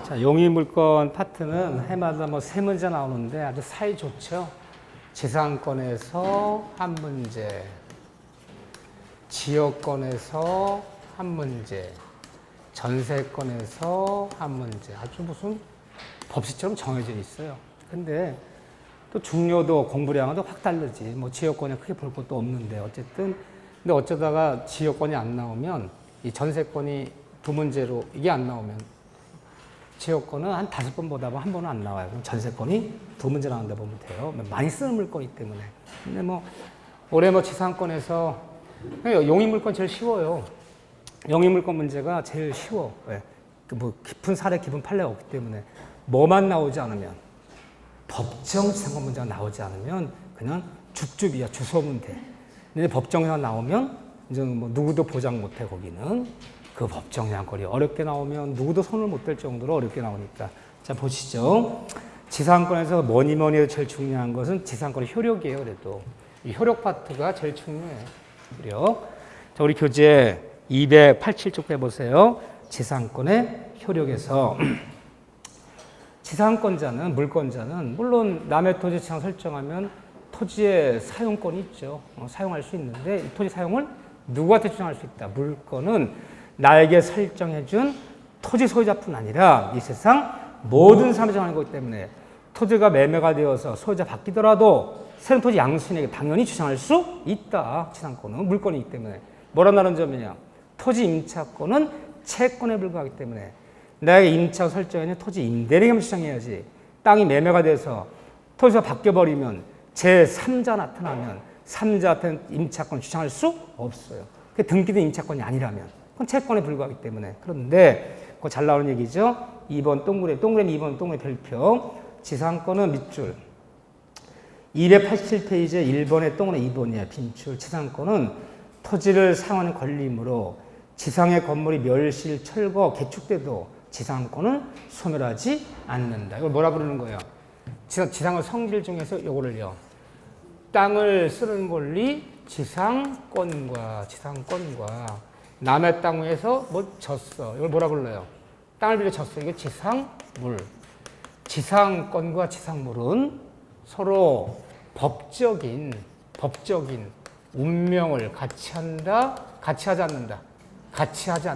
자, 용의물권 파트는 해마다 뭐 세 문제 나오는데 아주 사이 좋죠. 지상권에서 한 문제, 지역권에서 한 문제, 전세권에서 한 문제. 아주 무슨 법칙처럼 정해져 있어요. 근데 또 중요도 공부량도 확 다르지. 뭐 지역권에 크게 볼 것도 없는데 어쨌든 근데 어쩌다가 지역권이 안 나오면 이 전세권이 두 문제로 이게 안 나오면 지역권은 한 5번 보다 보면 한 번은 안 나와요. 그럼 전세권이 두 문제 나온다 보면 돼요. 많이 쓰는 물건이기 때문에. 근데 뭐 올해 뭐 지상권에서 용의물권 제일 쉬워요. 용의물권 문제가 제일 쉬워. 왜? 뭐 깊은 사례, 깊은 판례가 없기 때문에 뭐만 나오지 않으면 법정 지상권 문제가 나오지 않으면 그냥 줍줍이야. 주소면 돼. 근데 법정에서 나오면 이제 뭐 누구도 보장 못해 거기는. 그 법정 양권이 어렵게 나오면 누구도 손을 못 댈 정도로 어렵게 나오니까. 자, 보시죠. 지상권에서 뭐니 해도 제일 중요한 것은 지상권의 효력이에요. 그래도 이 효력 파트가 제일 중요해요. 효력. 자, 우리 교재 287쪽 빼보세요. 지상권의 효력에서 지상권자는, 물권자는 물론 남의 토지 지상 설정하면 토지의 사용권이 있죠. 사용할 수 있는데 이 토지 사용을 누구한테 주장할 수 있다. 물권은 나에게 설정해준 토지 소유자뿐 아니라 이 세상 모든 사람이 정하는 거기 때문에 토지가 매매가 되어서 소유자 바뀌더라도 새로운 토지 양수인에게 당연히 주장할 수 있다. 지상권은 물권이기 때문에. 뭐라 다른 점이냐. 토지 임차권은 채권에 불과하기 때문에 나에게 임차 설정해준 토지 임대료에게만 주장해야지. 땅이 매매가 돼서 토지가 바뀌어버리면 제3자 나타나면 3자한테는 임차권 주장할 수 없어요. 그게 등기된 임차권이 아니라면. 그건 채권에 불과하기 때문에. 그런데 그거 잘 나오는 얘기죠. 2번 동그라미 2번 동그라미 별표. 지상권은 밑줄. 287페이지에 1번에 동그라미 2번이야. 빈줄. 지상권은 토지를 사용하는 권리이므로 지상의 건물이 멸실, 철거, 개축돼도 지상권을 소멸하지 않는다. 이걸 뭐라 부르는 거예요? 지상의 성질 중에서 이거를요. 땅을 쓰는 권리, 지상권과 남의 땅 위에서 뭐 졌어. 이걸 뭐라 불러요? 땅을 빌려 졌어. 이게 지상물. 지상권과 지상물은 서로 법적인 운명을 같이 한다, 같이 하지 않는다. 같이 하지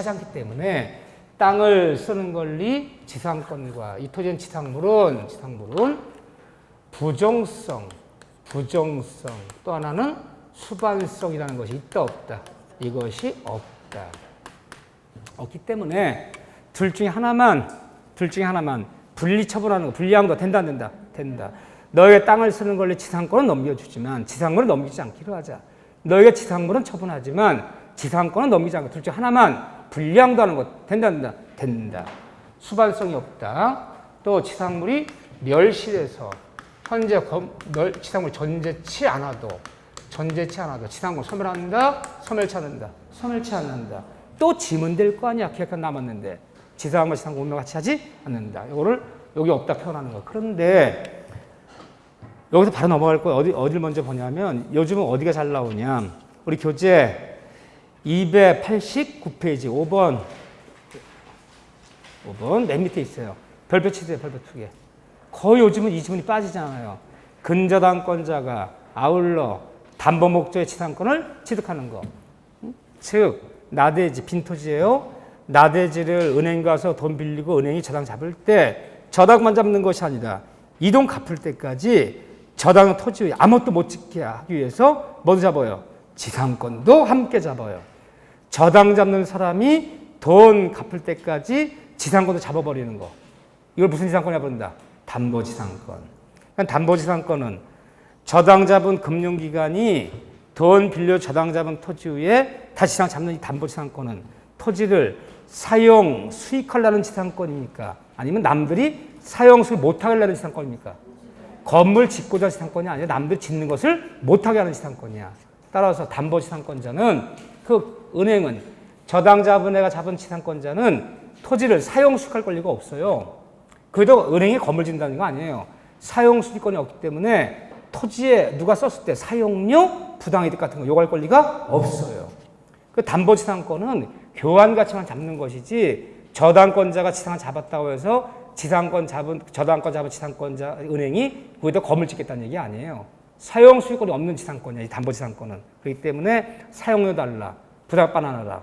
않기 때문에 땅을 쓰는 권리, 지상권과 이 토지는 지상물은 부정성, 또 하나는 수반성이라는 것이 있다 없다. 이것이 없다. 없기 때문에 둘 중에 하나만 분리 처분하는 거, 분리하면 더 된다 안 된다? 된다. 너에게 땅을 쓰는 권리 지상권은 넘겨주지만 지상물은 넘기지 않기로 하자. 너에게 지상물은 처분하지만 지상권은 넘기지 않고 둘 중에 하나만 분리양도 하는 것 된다 안 된다? 된다. 수반성이 없다. 또 지상물이 멸실해서 현재 지상물이 전제치 않아도 지상권 소멸한다, 소멸치 않는다. 또 지문 될 거 아니야. 계획한 남았는데 지상과 지상권 운명 같이 하지 않는다. 이거를 여기 없다 표현하는 거. 그런데 여기서 바로 넘어갈 거예요. 어디를 먼저 보냐면 요즘은 어디가 잘 나오냐. 우리 교재 289페이지 5번 맨 밑에 있어요. 별표 치세요. 별표 2개. 거의 요즘은 이 지문이 빠지잖아요. 근저당권자가 아울러 담보 목적의 지상권을 취득하는 거. 즉 나대지, 빈토지예요. 나대지를 은행 가서 돈 빌리고 은행이 저당 잡을 때 저당만 잡는 것이 아니라 이 돈 갚을 때까지 저당 토지 아무것도 못 짓게 하기 위해서 뭐도 잡아요? 지상권도 함께 잡아요. 저당 잡는 사람이 돈 갚을 때까지 지상권도 잡아버리는 거. 이걸 무슨 지상권이라 부른다? 담보지상권. 담보지상권은 저당 잡은 금융기관이 돈 빌려 저당 잡은 토지 위에 다시 지상 잡는 이 담보지상권은 토지를 사용, 수익하려는 지상권입니까? 아니면 남들이 사용, 수익 못하게 하려는 지상권입니까? 건물 짓고자 지상권이 아니라 남들이 짓는 것을 못하게 하는 지상권이야. 따라서 담보지상권자는 그 은행은 저당 잡은 애가 잡은 지상권자는 토지를 사용, 수익할 권리가 없어요. 그래도 은행이 건물 짓는다는 거 아니에요. 사용, 수익권이 없기 때문에 토지에 누가 썼을 때 사용료, 부당이득 같은 거 요구할 권리가 없어요. 그 담보지상권은 교환 가치만 잡는 것이지 저당권자가 지상을 잡았다고 해서 저당권 잡은 지상권자 은행이 거기다 건물 짓겠다는 얘기 아니에요. 사용 수익권이 없는 지상권이야, 이 담보지상권은. 그렇기 때문에 사용료 달라, 부담 반환하라.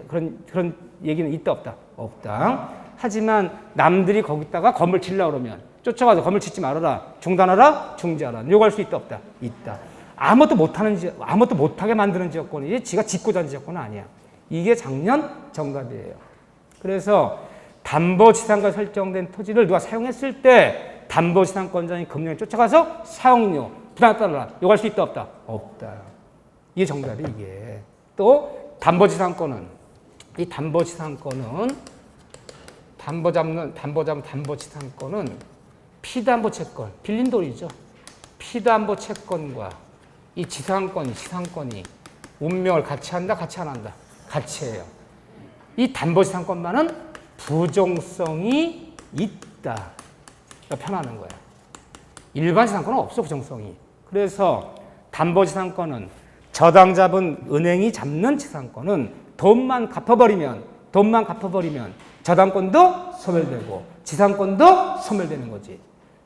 그런 얘기는 있다 없다? 없다. 하지만 남들이 거기다가 건물 짓려고 그러면 쫓아가서 건물 짓지 말아라, 중단하라, 중지하라. 요구할 수 있다 없다? 있다. 아무것도 못하게 만드는 지역권이지 지가 짓고자 하는 지역권은 아니야. 이게 작년 정답이에요. 그래서 담보지상권 설정된 토지를 누가 사용했을 때 담보지상권자인 금융에 쫓아가서 사용료, 부담 따라 요구할 수 있다 없다? 없다. 이게 정답이 이게. 또 담보지상권은 담보지상권은 피담보 채권, 빌린 돈이죠. 피담보 채권과 이 지상권이 운명을 같이 한다, 같이 안 한다? 같이 해요. 이 담보지상권만은 부정성이 있다. 편하는 거야. 일반 지상권은 없어, 부정성이. 그래서 담보지상권은 저당 잡은 은행이 잡는 지상권은 돈만 갚아버리면 저당권도 소멸되고 지상권도 소멸되는 거지.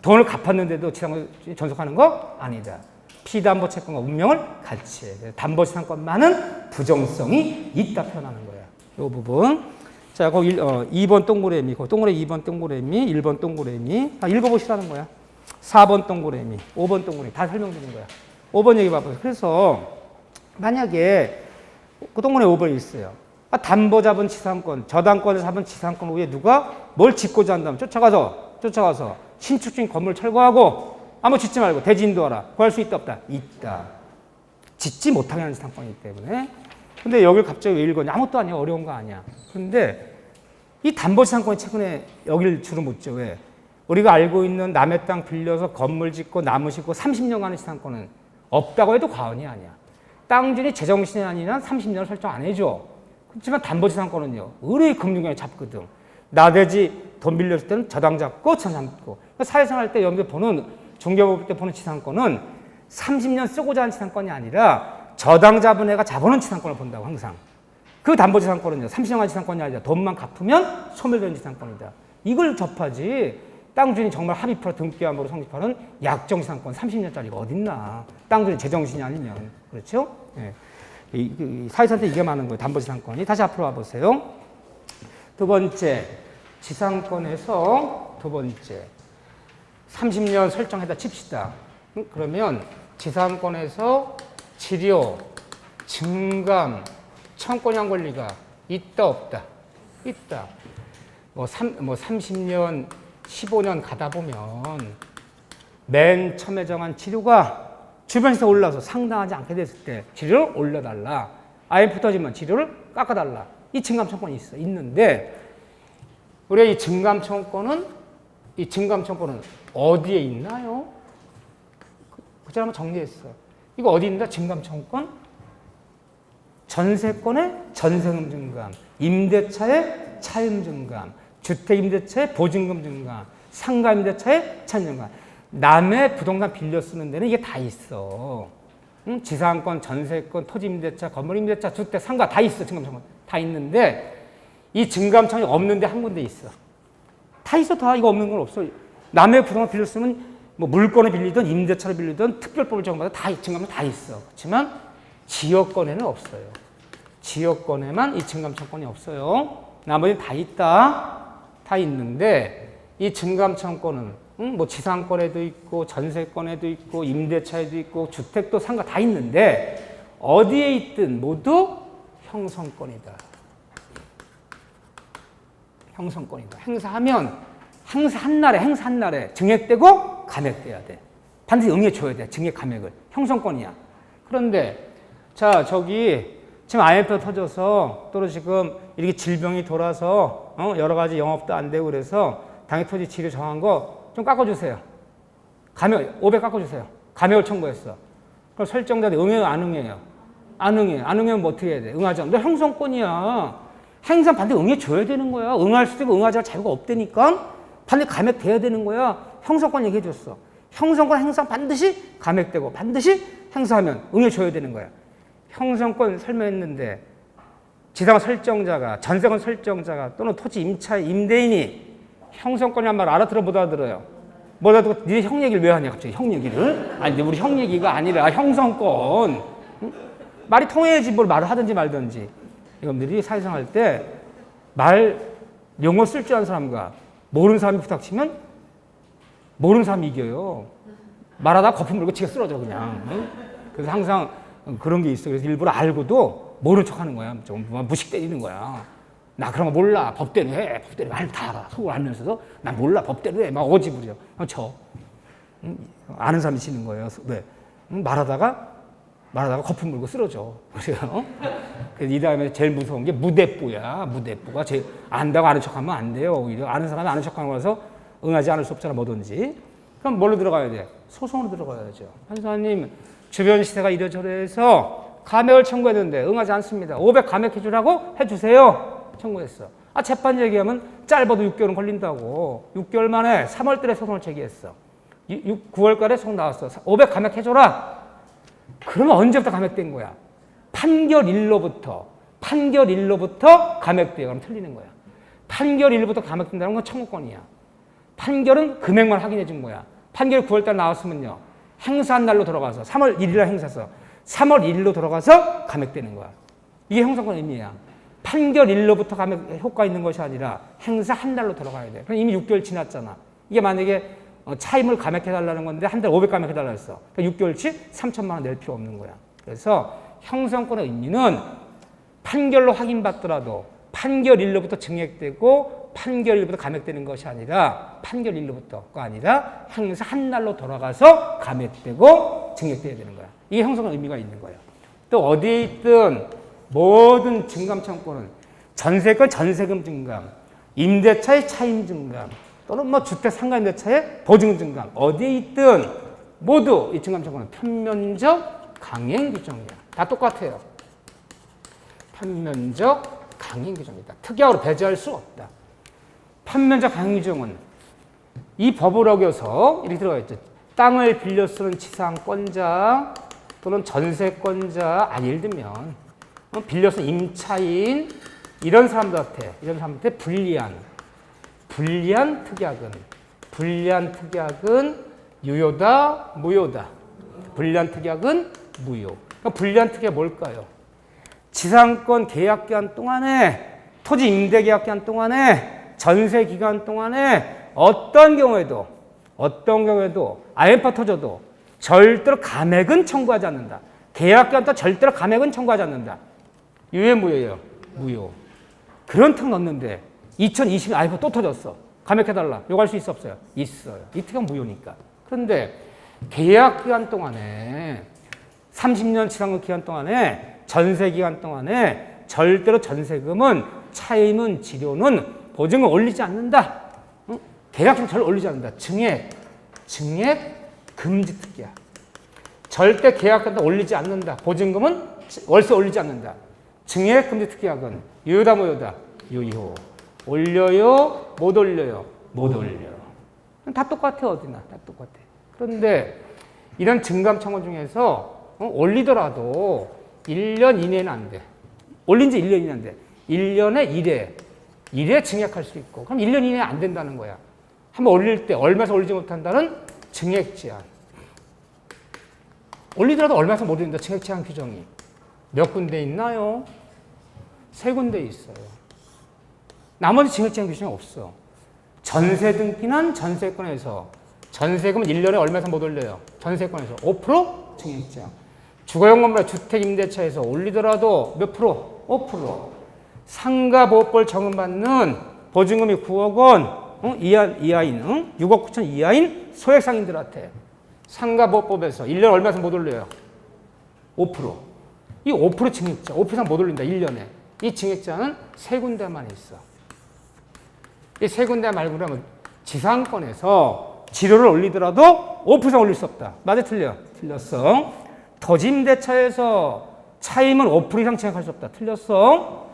돈을 갚았는데도 지상권 존속하는 거 아니다. 피담보 채권과 운명을 같이 해. 담보지상권만은 부정성이 있다 표현하는 거야. 이 부분. 자, 거기 2번 동그라미, 2번 동그라미, 1번 동그라미. 다 읽어보시라는 거야. 4번 동그라미, 5번 동그라미. 다 설명드리는 거야. 5번 얘기 봐봐요. 그래서 만약에 그 동그라미 5번이 있어요. 담보 잡은 지상권, 저당권을 잡은 지상권 위에 누가 뭘 짓고자 한다면 쫓아가서 신축 중인 건물 철거하고 아무 짓지 말고 대지 인도하라. 구할 수 있다 없다? 있다. 짓지 못하게 하는 지상권이기 때문에. 근데 여기를 갑자기 왜 읽었냐? 아무것도 아니야. 어려운 거 아니야. 그런데 이 담보지상권이 최근에 여기를 주로 묻죠. 왜? 우리가 알고 있는 남의 땅 빌려서 건물 짓고 나무 심고 30년간의 지상권은 없다고 해도 과언이 아니야. 땅주인이 제정신이 아닌 한 30년을 설정 안 해줘. 그렇지만 담보지상권은요. 의뢰 금융권이 잡거든. 나대지 돈 빌렸을 때는 저당 잡고 저당 잡고. 사회생활 때 여러분들 보는 중개법 때 보는 지상권은 30년 쓰고자 하는 지상권이 아니라 저당 잡은 애가 잡아놓은 지상권을 본다고 항상. 그 담보지상권은요. 30년간 지상권이 아니라 돈만 갚으면 소멸되는 지상권이다. 이걸 접하지. 땅주인이 정말 합의프로 등기함으로 성립하는 약정지상권 30년짜리가 어딨나. 땅주인이 제정신이 아니면. 그렇죠? 네. 사회사한테 이게 많은 거예요. 담보지상권이. 다시 앞으로 와보세요. 두 번째. 지상권에서 두 번째. 30년 설정해다 칩시다. 그러면 지상권에서 지료, 증감, 청권형 권리가 있다 없다? 있다. 30년, 15년 가다 보면 맨 처음에 정한 지료가 주변에서 올라서 상당하지 않게 됐을 때 지료를 올려달라. IMF 터지면 지료를 깎아달라. 이 증감청권이 있는데 우리가 이 증감청권은 어디에 있나요? 그저 한번 정리했어. 이거 어디 있는가? 증감청권? 전세권의 전세금 증감, 임대차의 차임 증감, 주택임대차의 보증금 증감, 상가임대차의 차임 증감. 남의 부동산 빌려 쓰는 데는 이게 다 있어. 응? 지상권, 전세권, 토지임대차, 건물임대차, 주택, 상가 다 있어. 증감청권 다 있는데 이 증감청이 없는데 한 군데 있어. 다 있어. 다 이거 없는 건 없어. 남의 부동산 빌려 쓰면 뭐 물건을 빌리든 임대차를 빌리든 특별법을 적용받아 다 증감은 다 있어. 그렇지만 지역권에는 없어요. 지역권에만 이 증감청권이 없어요. 나머지는 다 있다. 다 있는데 이 증감청권은 뭐 지상권에도 있고 전세권에도 있고 임대차에도 있고 주택도 상가 다 있는데 어디에 있든 모두 형성권이다. 형성권이다. 행사하면 행사 한 날에 증액되고 감액돼야 돼. 반드시 응해줘야 돼. 증액 감액을. 형성권이야. 그런데 자 저기 지금 IMF 터져서 또 지금 이렇게 질병이 돌아서 여러 가지 영업도 안 되고 그래서 당해토지 지료 정한 거 좀 깎아주세요. 감액 500 깎아주세요. 감액을 청구했어. 그럼 설정자들 응해요, 안 응해요? 안 응해. 안 응하면 뭐 어떻게 해야 돼? 응하자. 너 형성권이야. 행사 반드시 응해줘야 되는 거야. 응할 수도 있고 응하지 않을 자유가 없다니까. 반드시 감액돼야 되는 거야. 형성권 얘기해줬어. 형성권 행사 반드시 감액되고 반드시 행사하면 응해줘야 되는 거야. 형성권 설명했는데 지상 설정자가, 전세권 설정자가 또는 토지 임대인이 형성권이 한 말 알아들어 못 알아들어요. 못 알아듣고 니네 형 얘기를 왜 하냐 갑자기 형 얘기를. 아니 우리 형 얘기가 아니라 형성권. 응? 말이 통해야지 뭘 말을 하든지 말든지. 여러분들이 사회생활 때 말 용어 쓸 줄 아는 사람과 모르는 사람이 부닥치면 모르는 사람이 이겨요. 말하다가 거품 물고 지가 쓰러져 그냥. 응? 그래서 항상 그런 게 있어. 그래서 일부러 알고도 모른 척하는 거야. 좀 무식 때리는 거야. 나 그런 거 몰라. 법대로 해. 법대로 말 다 알아. 속을 알면서도 나 몰라. 법대로 해. 막 어지부려. 쳐. 아는 사람이 지는 거예요. 왜? 말하다가 거품 물고 쓰러져. 그래요. 그래서 이 다음에 제일 무서운 게 무대뽀야. 무대뽀가 제일 안다고 아는 척하면 안 돼요. 오히려 아는 사람이 아는 척하는 거라서 응하지 않을 수 없잖아. 뭐든지. 그럼 뭘로 들어가야 돼? 소송으로 들어가야죠. 판사님 주변 시세가 이래저래해서 감액을 청구했는데 응하지 않습니다. 500 감액해 주라고 해주세요. 청구했어. 재판 얘기하면 짧아도 6개월은 걸린다고. 6개월 만에 3월 달에 소송을 제기했어. 9월달에 소송 나왔어. 500 감액해 줘라. 그러면 언제부터 감액된 거야? 판결일로부터 감액돼요. 그럼 틀리는 거야. 판결일부터 감액된다는 건 청구권이야. 판결은 금액만 확인해 준 거야. 판결이 9월달 나왔으면요. 행사한 날로 들어가서 3월 1일날 행사서 3월 1일로 들어가서 감액되는 거야. 이게 형성권 의미야. 판결일로부터 감액 효과 있는 것이 아니라 행사한 날로 들어가야 돼. 그럼 이미 6개월 지났잖아. 이게 만약에 차임을 감액해달라는 건데 한 달 500 감액해달라 했어. 그러니까 6개월치 3천만 원 낼 필요 없는 거야. 그래서 형성권의 의미는 판결로 확인받더라도 판결일로부터 증액되고 판결일로부터 감액되는 것이 아니라 판결일로부터가 아니라 행사 한 날로 돌아가서 감액되고 증액돼야 되는 거야. 이게 형성권 의미가 있는 거예요. 또 어디에 있든 모든 증감 청구는 전세권 전세금 증감, 임대차의 차임 증감, 또는 주택 상가임대차의 보증금 증감, 어디에 있든 모두 이 증감 청구는 편면적 강행 규정이야. 다 똑같아요. 편면적 강행 규정이다. 특약으로 배제할 수 없다. 편면적 강행 규정은 이 법을 어겨서 이렇게 들어가 있죠. 땅을 빌려 쓰는 지상권자 또는 전세권자, 예를 들면 빌려 쓰는 임차인 이런 사람들한테 불리한 특약은 유효다, 무효다. 불리한 특약은 무효. 그럼 불리한 특약이 뭘까요? 지상권 계약 기간 동안에, 토지 임대 계약 기간 동안에, 전세 기간 동안에 어떤 경우에도 IMF가 터져도 절대로 감액은 청구하지 않는다. 계약 기간 동안 절대로 감액은 청구하지 않는다. 유효, 무효예요? 무효. 그런 특 넣었는데 2020년 IMF 또 터졌어. 감액해달라. 요구할 수 있어, 없어요? 있어요. 이 특은 무효니까. 그런데 계약 기간 동안에 30년 지상권 기간 동안에 전세 기간 동안에 절대로 전세금은 차임은 지료는 보증을 올리지 않는다. 계약금 절대 올리지 않는다. 증액 금지 특기야. 절대 계약금도 올리지 않는다. 보증금은 월세 올리지 않는다. 증액 금지 특약은 유효다, 무효다? 유효. 올려요? 못 올려요? 못 올려. 다 똑같아, 어디나. 다 똑같아. 그런데 이런 증감 청구 중에서 올리더라도 1년 이내는 안 돼. 올린 지 1년 이내 안 돼. 1년에 1회 증액할 수 있고. 그럼 1년 이내 안 된다는 거야. 한번 올릴 때 얼마에서 올리지 못한다는 증액 제한. 올리더라도 얼마에서 못 올린다. 증액 제한 규정이. 몇 군데 있나요? 3군데 있어요. 나머지 증액 제한 규정이 없어. 전세 등기는 전세권에서 전세금은 1년에 얼마에서 못 올려요? 전세권에서 5% 증액 제한. 주거용 건물의 주택 임대차에서 올리더라도 몇 프로? 5%. 상가보호법을 적용받는 보증금이 9억 원 이하인 6억 9천 이하인 소액 상인들한테 상가보호법에서 1년에 얼마에서 못 올려요? 5%. 이 5% 증액자, 5% 이상 못 올린다, 1년에. 이 증액자는 3군데만 있어. 이 3군데 말고 그러면 지상권에서 지료를 올리더라도 5% 이상 올릴 수 없다. 맞아, 틀려? 틀렸어. 토지임대차에서 차임은 5% 이상 증액할 수 없다. 틀렸어.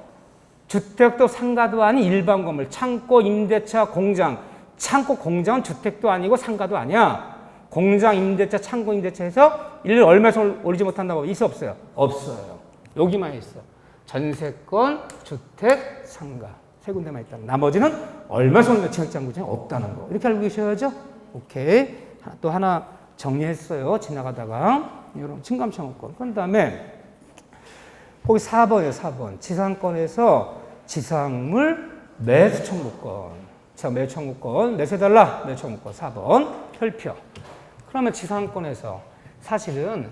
주택도 상가도 아닌 일반 건물, 창고, 임대차, 공장. 창고, 공장은 주택도 아니고 상가도 아니야. 공장, 임대차, 창고, 임대차에서 1년 얼마에서 올리지 못한다고 있어, 없어요? 없어요. 여기만 있어. 전세권, 주택, 상가. 세 군데만 있다. 나머지는 얼마 손 지역장 구장이 없다는 거. 이렇게 알고 계셔야죠. 오케이. 또 하나 정리했어요. 지나가다가. 이런 층감청구권. 그런 다음에 거기 4번이에요. 4번. 지상권에서 지상물 매수 청구권. 자, 매수 청구권. 매수해달라. 매수 청구권. 4번. 혈표. 그러면 지상권에서 사실은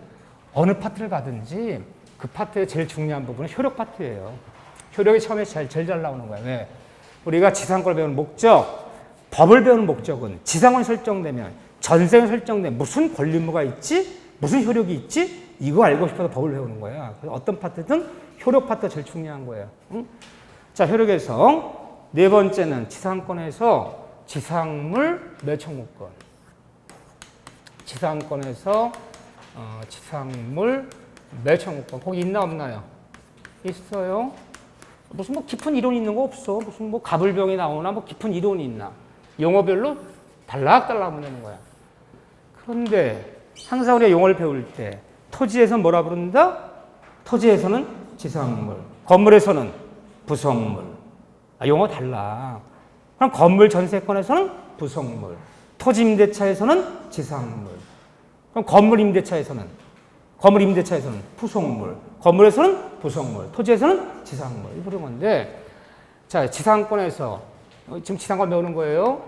어느 파트를 가든지 그 파트의 제일 중요한 부분은 효력 파트예요. 효력이 처음에 제일 잘 나오는 거예요. 왜? 우리가 지상권을 배우는 목적, 법을 배우는 목적은 지상권이 설정되면 전세가 설정되면 무슨 권리 의무가 있지? 무슨 효력이 있지? 이거 알고 싶어서 법을 배우는 거야. 그래서 어떤 파트든 효력 파트가 제일 중요한 거예요. 응? 자, 효력에서 네 번째는 지상권에서 지상물 매청구권. 지상권에서 지상물 매청구권. 거기 있나 없나요? 있어요. 무슨 뭐 깊은 이론이 있는 거 없어. 무슨 뭐 가불병이 나오나 뭐 깊은 이론이 있나. 용어별로 달락달락 보내는 거야. 그런데 항상 우리가 용어를 배울 때 토지에서는 뭐라 부른다? 토지에서는 지상물, 건물에서는 부속물. 용어 달라. 그럼 건물 전세권에서는 부속물, 토지 임대차에서는 지상물. 그럼 건물 임대차에서는 부속물, 건물에서는 부속물, 토지에서는 지상물. 이런 건데, 자, 지상권에서 지금 지상권 배우는 거예요.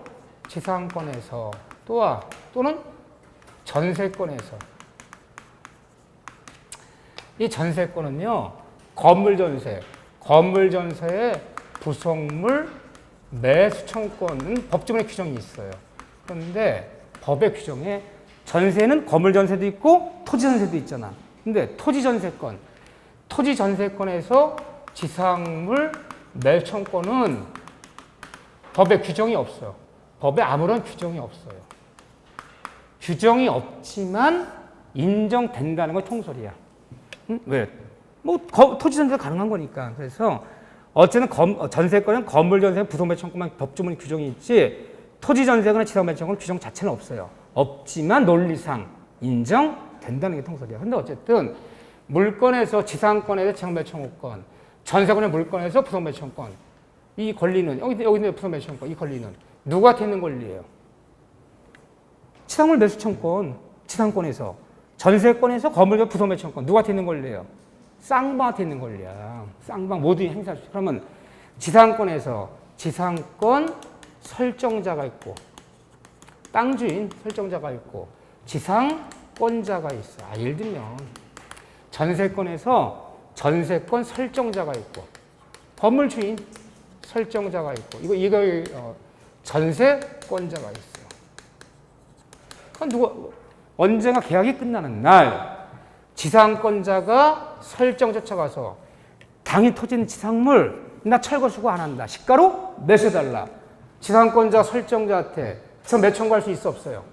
지상권에서 또는 전세권에서. 이 전세권은요, 건물 전세의 부속물 매수 청구권은 법조문의 규정이 있어요. 그런데 법의 규정에 전세는 건물 전세도 있고 토지 전세도 있잖아. 근데 토지 전세권에서 지상물 매수 청구권은 법에 규정이 없어요. 법에 아무런 규정이 없어요. 규정이 없지만 인정된다는 건 통설이야. 응? 왜? 뭐 토지 전세가 가능한 거니까. 그래서 어쨌든 전세권은 건물 전세, 부속 매수 청구만 법조문의 규정이 있지. 토지 전세거나 지상 매수 청구는 규정 자체는 없어요. 없지만 논리상 인정된다는 게 통설이야. 근데 어쨌든 물권에서 지상권에서 지상 매수 청구권, 전세권의 물권에서 부속 매수 청구권, 이 권리는 여기 있는 부속 매수 청구권, 이 권리는 누구한테 있는 권리예요? 지상물 매수 청구권, 지상권에서 전세권에서 건물 부속 매수 청구권 누구한테 있는 권리예요? 쌍방한테 있는 권리야. 쌍방 모두 행사할 수 있어. 그러면 지상권에서 지상권 설정자가 있고 땅 주인 설정자가 있고 지상권자가 있어. 예를 들면 전세권에서 전세권 설정자가 있고 건물 주인 설정자가 있고 이거 전세권자가 있어. 그럼 언젠가 계약이 끝나는 날 지상권자가 설정자 찾아가서 당일 토지는 지상물 나 철거 수고 안 한다. 시가로 매수해달라. 지상권자 설정자한테 저 매청구할 수 있어 없어요?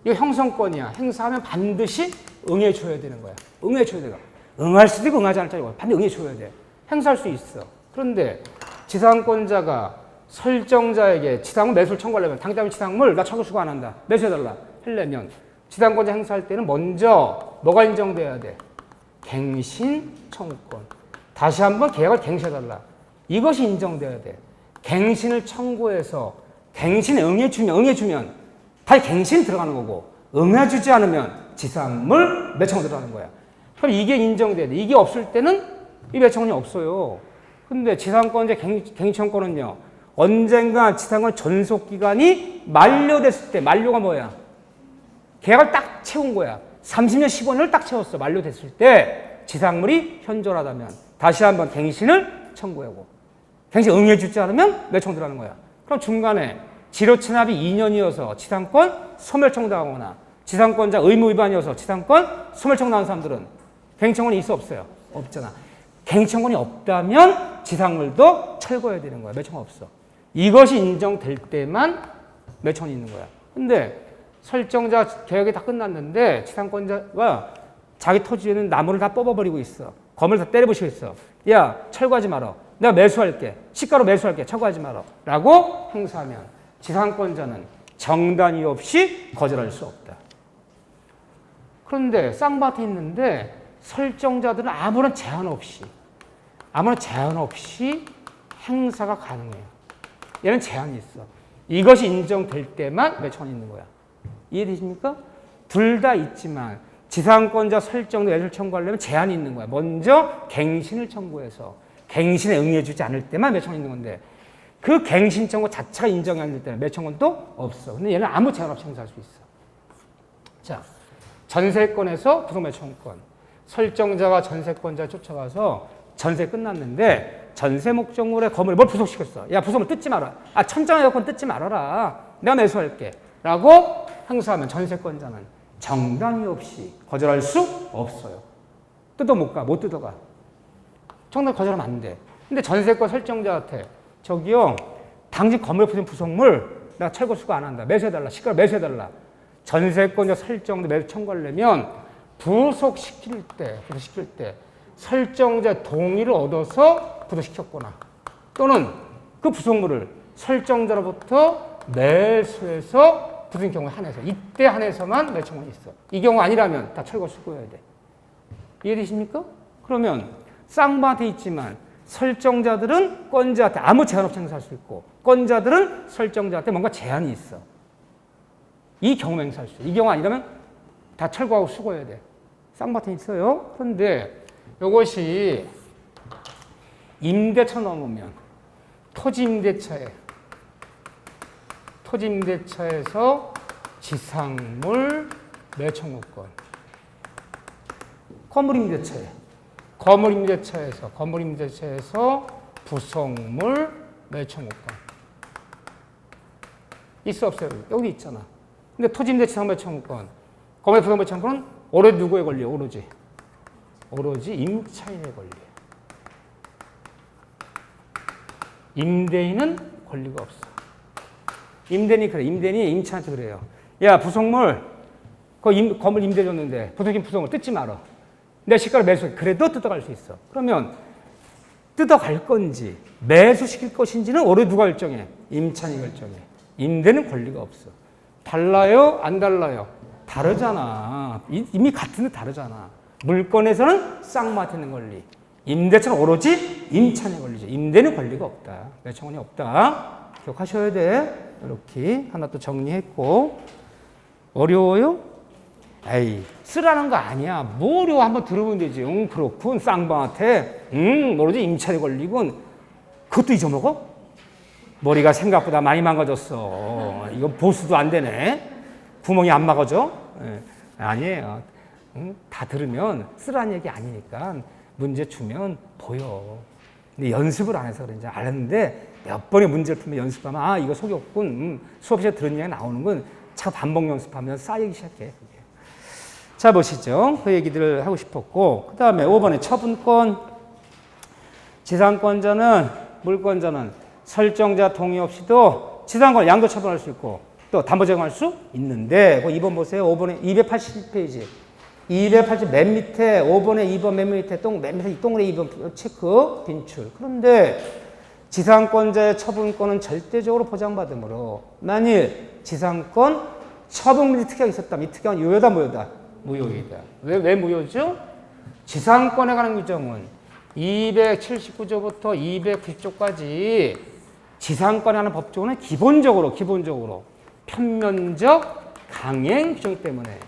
이거 형성권이야. 행사하면 반드시 응해줘야 되는 거야. 응해줘야 돼. 응할 수도 있고 응하지 않을 때도 있고 반드시 응해줘야 돼. 행사할 수 있어. 그런데 지상권자가 설정자에게 지상물 매수를 청구하려면 당장 지상물 나 철거 수고 안 한다. 매수해달라. 하려면 지상권자 행사할 때는 먼저 뭐가 인정돼야 돼? 갱신 청구권. 다시 한번 계약을 갱신해달라. 이것이 인정돼야 돼. 갱신을 청구해서 갱신에 응해주면 다시 갱신 들어가는 거고 응해주지 않으면 지상물 매청구 들어가는 거야. 그럼 이게 인정돼야 돼. 이게 없을 때는 이 매청권이 없어요. 근데 지상권자 갱신청구권은요. 언젠가 지상권 존속기간이 만료됐을 때 만료가 뭐야? 계약을 딱 채운 거야. 30년, 15년을 딱 채웠어. 만료됐을 때 지상물이 현존하다면 다시 한번 갱신을 청구하고 갱신 응해주지 않으면 매청 들어가는 거야. 그럼 중간에 지료 체납이 2년이어서 지상권 소멸청당하거나 지상권자 의무 위반이어서 지상권 소멸청당한 사람들은 갱신청권이 있어 없어요? 없잖아. 갱신청권이 없다면 지상물도 철거해야 되는 거야. 매청 없어. 이것이 인정될 때만 매청이 있는 거야. 근데 설정자 계약이 다 끝났는데 지상권자가 자기 토지에는 나무를 다 뽑아버리고 있어. 건물을 다 때려부시고 있어. 야, 철거하지 마라. 내가 매수할게. 시가로 매수할게. 철거하지 마라. 라고 행사하면 지상권자는 정단 이유 없이 거절할 수 없다. 그런데 쌍밭에 있는데 설정자들은 아무런 제한 없이 아무런 제한 없이 행사가 가능해요. 얘는 제한이 있어. 이것이 인정될 때만 매청권이 있는 거야. 이해되십니까? 둘 다 있지만 지상권자 설정도 매수를 청구하려면 제한이 있는 거야. 먼저 갱신을 청구해서 갱신에 응해주지 않을 때만 매청권이 있는 건데 그 갱신 청구 자체가 인정이 안 될 때는 매청권도 없어. 근데 얘는 아무 제한 없이 행사할 수 있어. 자, 전세권에서 부속매청권. 설정자가 전세권자 쫓아가서 전세 끝났는데 전세 목적물의 건물에 뭘 부속시켰어. 야, 부속물 뜯지 마라. 아, 천장 에어컨 뜯지 말아라. 내가 매수할게. 라고 행사하면 전세권자는 정당이 없이 거절할 수 없어요. 뜯어 못 가. 못 뜯어가. 정당 거절하면 안 돼. 근데 전세권 설정자한테 저기요, 당신 건물에 붙인 부속물 내가 철거 수거 안 한다. 매수해달라. 시가를 매수해달라. 전세권자 설정도 매수 청구하려면 부속시킬 때 설정자 동의를 얻어서 부속시켰거나 또는 그 부속물을 설정자로부터 매수해서 부수인 경우에 한해서 이때 한해서만 매청권이 있어. 이 경우 아니라면 다 철거 수거해야 돼. 이해되십니까? 그러면 쌍방한테 있지만 설정자들은 건자한테 아무 제한 없이 행사할 수 있고 건자들은 설정자한테 뭔가 제한이 있어. 이 경우 행사할 수 있어. 이 경우 아니라면 다 철거하고 수거해야 돼. 쌍방한테 있어요. 그런데 이것이 임대차 넘으면 토지임대차에서 지상물 매청구권, 건물임대차에서 부속물 매청구권 있어 없어요? 여기 있잖아. 근데 토지임대 지상 매청구권, 건물 부속 매청구권은 오로지 누구에 걸려? 오로지 임차인에 걸려. 임대인은 권리가 없어. 임대인이 그래. 임대인이 임차인한테 그래요. 야, 부속물, 건물 임대 줬는데 부속물 뜯지 마라. 내 시가를 매수해. 그래도 뜯어갈 수 있어. 그러면 뜯어갈 건지 매수시킬 것인지는 오로지 누가 결정해? 임차인이 결정해. 임대는 권리가 없어. 달라요? 안 달라요? 다르잖아. 이미 같은데 다르잖아. 물건에서는 쌍마한테 있는 권리. 임대차는 오로지 임차인의 권리죠. 임대는 권리가 없다. 매청권이 없다. 기억하셔야 돼. 이렇게 하나 또 정리했고. 어려워요? 에이, 쓰라는 거 아니야. 뭐 어려워. 한번 들어보면 되지. 그렇군. 쌍방한테. 오로지 임차인의 권리군. 그것도 잊어먹어? 머리가 생각보다 많이 망가졌어. 이거 보수도 안 되네. 구멍이 안 막아져? 아니에요. 다 들으면 쓰라는 얘기 아니니까 문제 주면 보여. 근데 연습을 안 해서 그런지 알았는데 몇 번의 문제를 풀면 연습하면 아, 이거 속이 없군. 수업 시간에 들은 얘기가 나오는 건 자꾸 반복 연습하면 쌓이기 시작해. 그게. 자, 보시죠. 그 얘기들을 하고 싶었고 그 다음에 5번에 처분권. 지상권자는 물권자는 설정자 동의 없이도 지상권 양도 처분할 수 있고 또 담보 제공할 수 있는데 2번 보세요. 5번에 280페이지 280 맨 밑에 5번에 2번 맨 밑에 맨 밑에 동그라미 2번 체크 빈출. 그런데 지상권자의 처분권은 절대적으로 보장받으므로 만일 지상권 처분 및 특약이 있었다면 이 특약은 유효다 무효다? 무효이다. 왜 무효죠? 지상권에 관한 규정은 279조부터 290조까지 지상권에 관한 법조는 기본적으로 편면적 강행 규정이기 때문에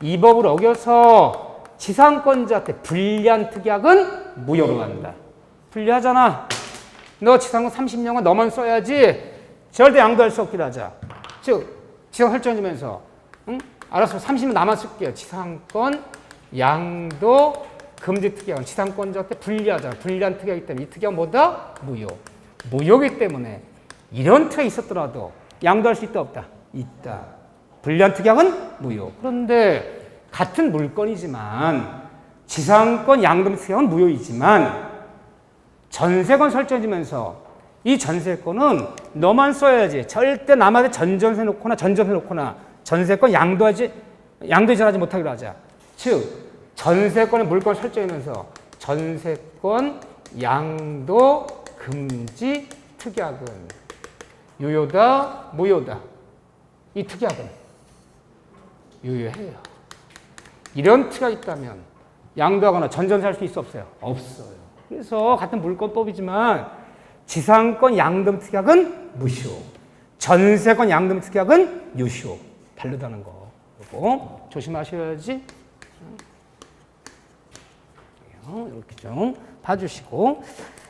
이 법을 어겨서 지상권자한테 불리한 특약은 무효로 한다. 불리하잖아. 너 지상권 30년간 너만 써야지 절대 양도할 수 없게 하자. 즉 지상 설정해주면서 알았어 30년 나만 쓸게요. 지상권 양도 금지 특약은 지상권자한테 불리하잖아. 불리한 특약이기 때문에 이 특약은 뭐다? 무효이기 때문에 이런 특약이 있었더라도 양도할 수 있다 없다? 있다. 불리한 특약은 무효. 그런데 같은 물건이지만 지상권 양도 특약은 무효이지만 전세권 설정해주면서 이 전세권은 너만 써야지. 절대 남한테 전전세 놓거나 전세권 양도하지 못하기로 하자. 즉 전세권의 물건 설정하면서 전세권 양도 금지 특약은 유효다, 무효다? 이 특약은 유효해요. 이런 특약이 있다면 양도하거나 전전세 할 수 있어 없어요? 없어요. 그래서 같은 물권법이지만 지상권 양도특약은 무효, 전세권 양도특약은 유효. 다르다는 거. 이거 조심하셔야지. 이렇게 좀 봐주시고.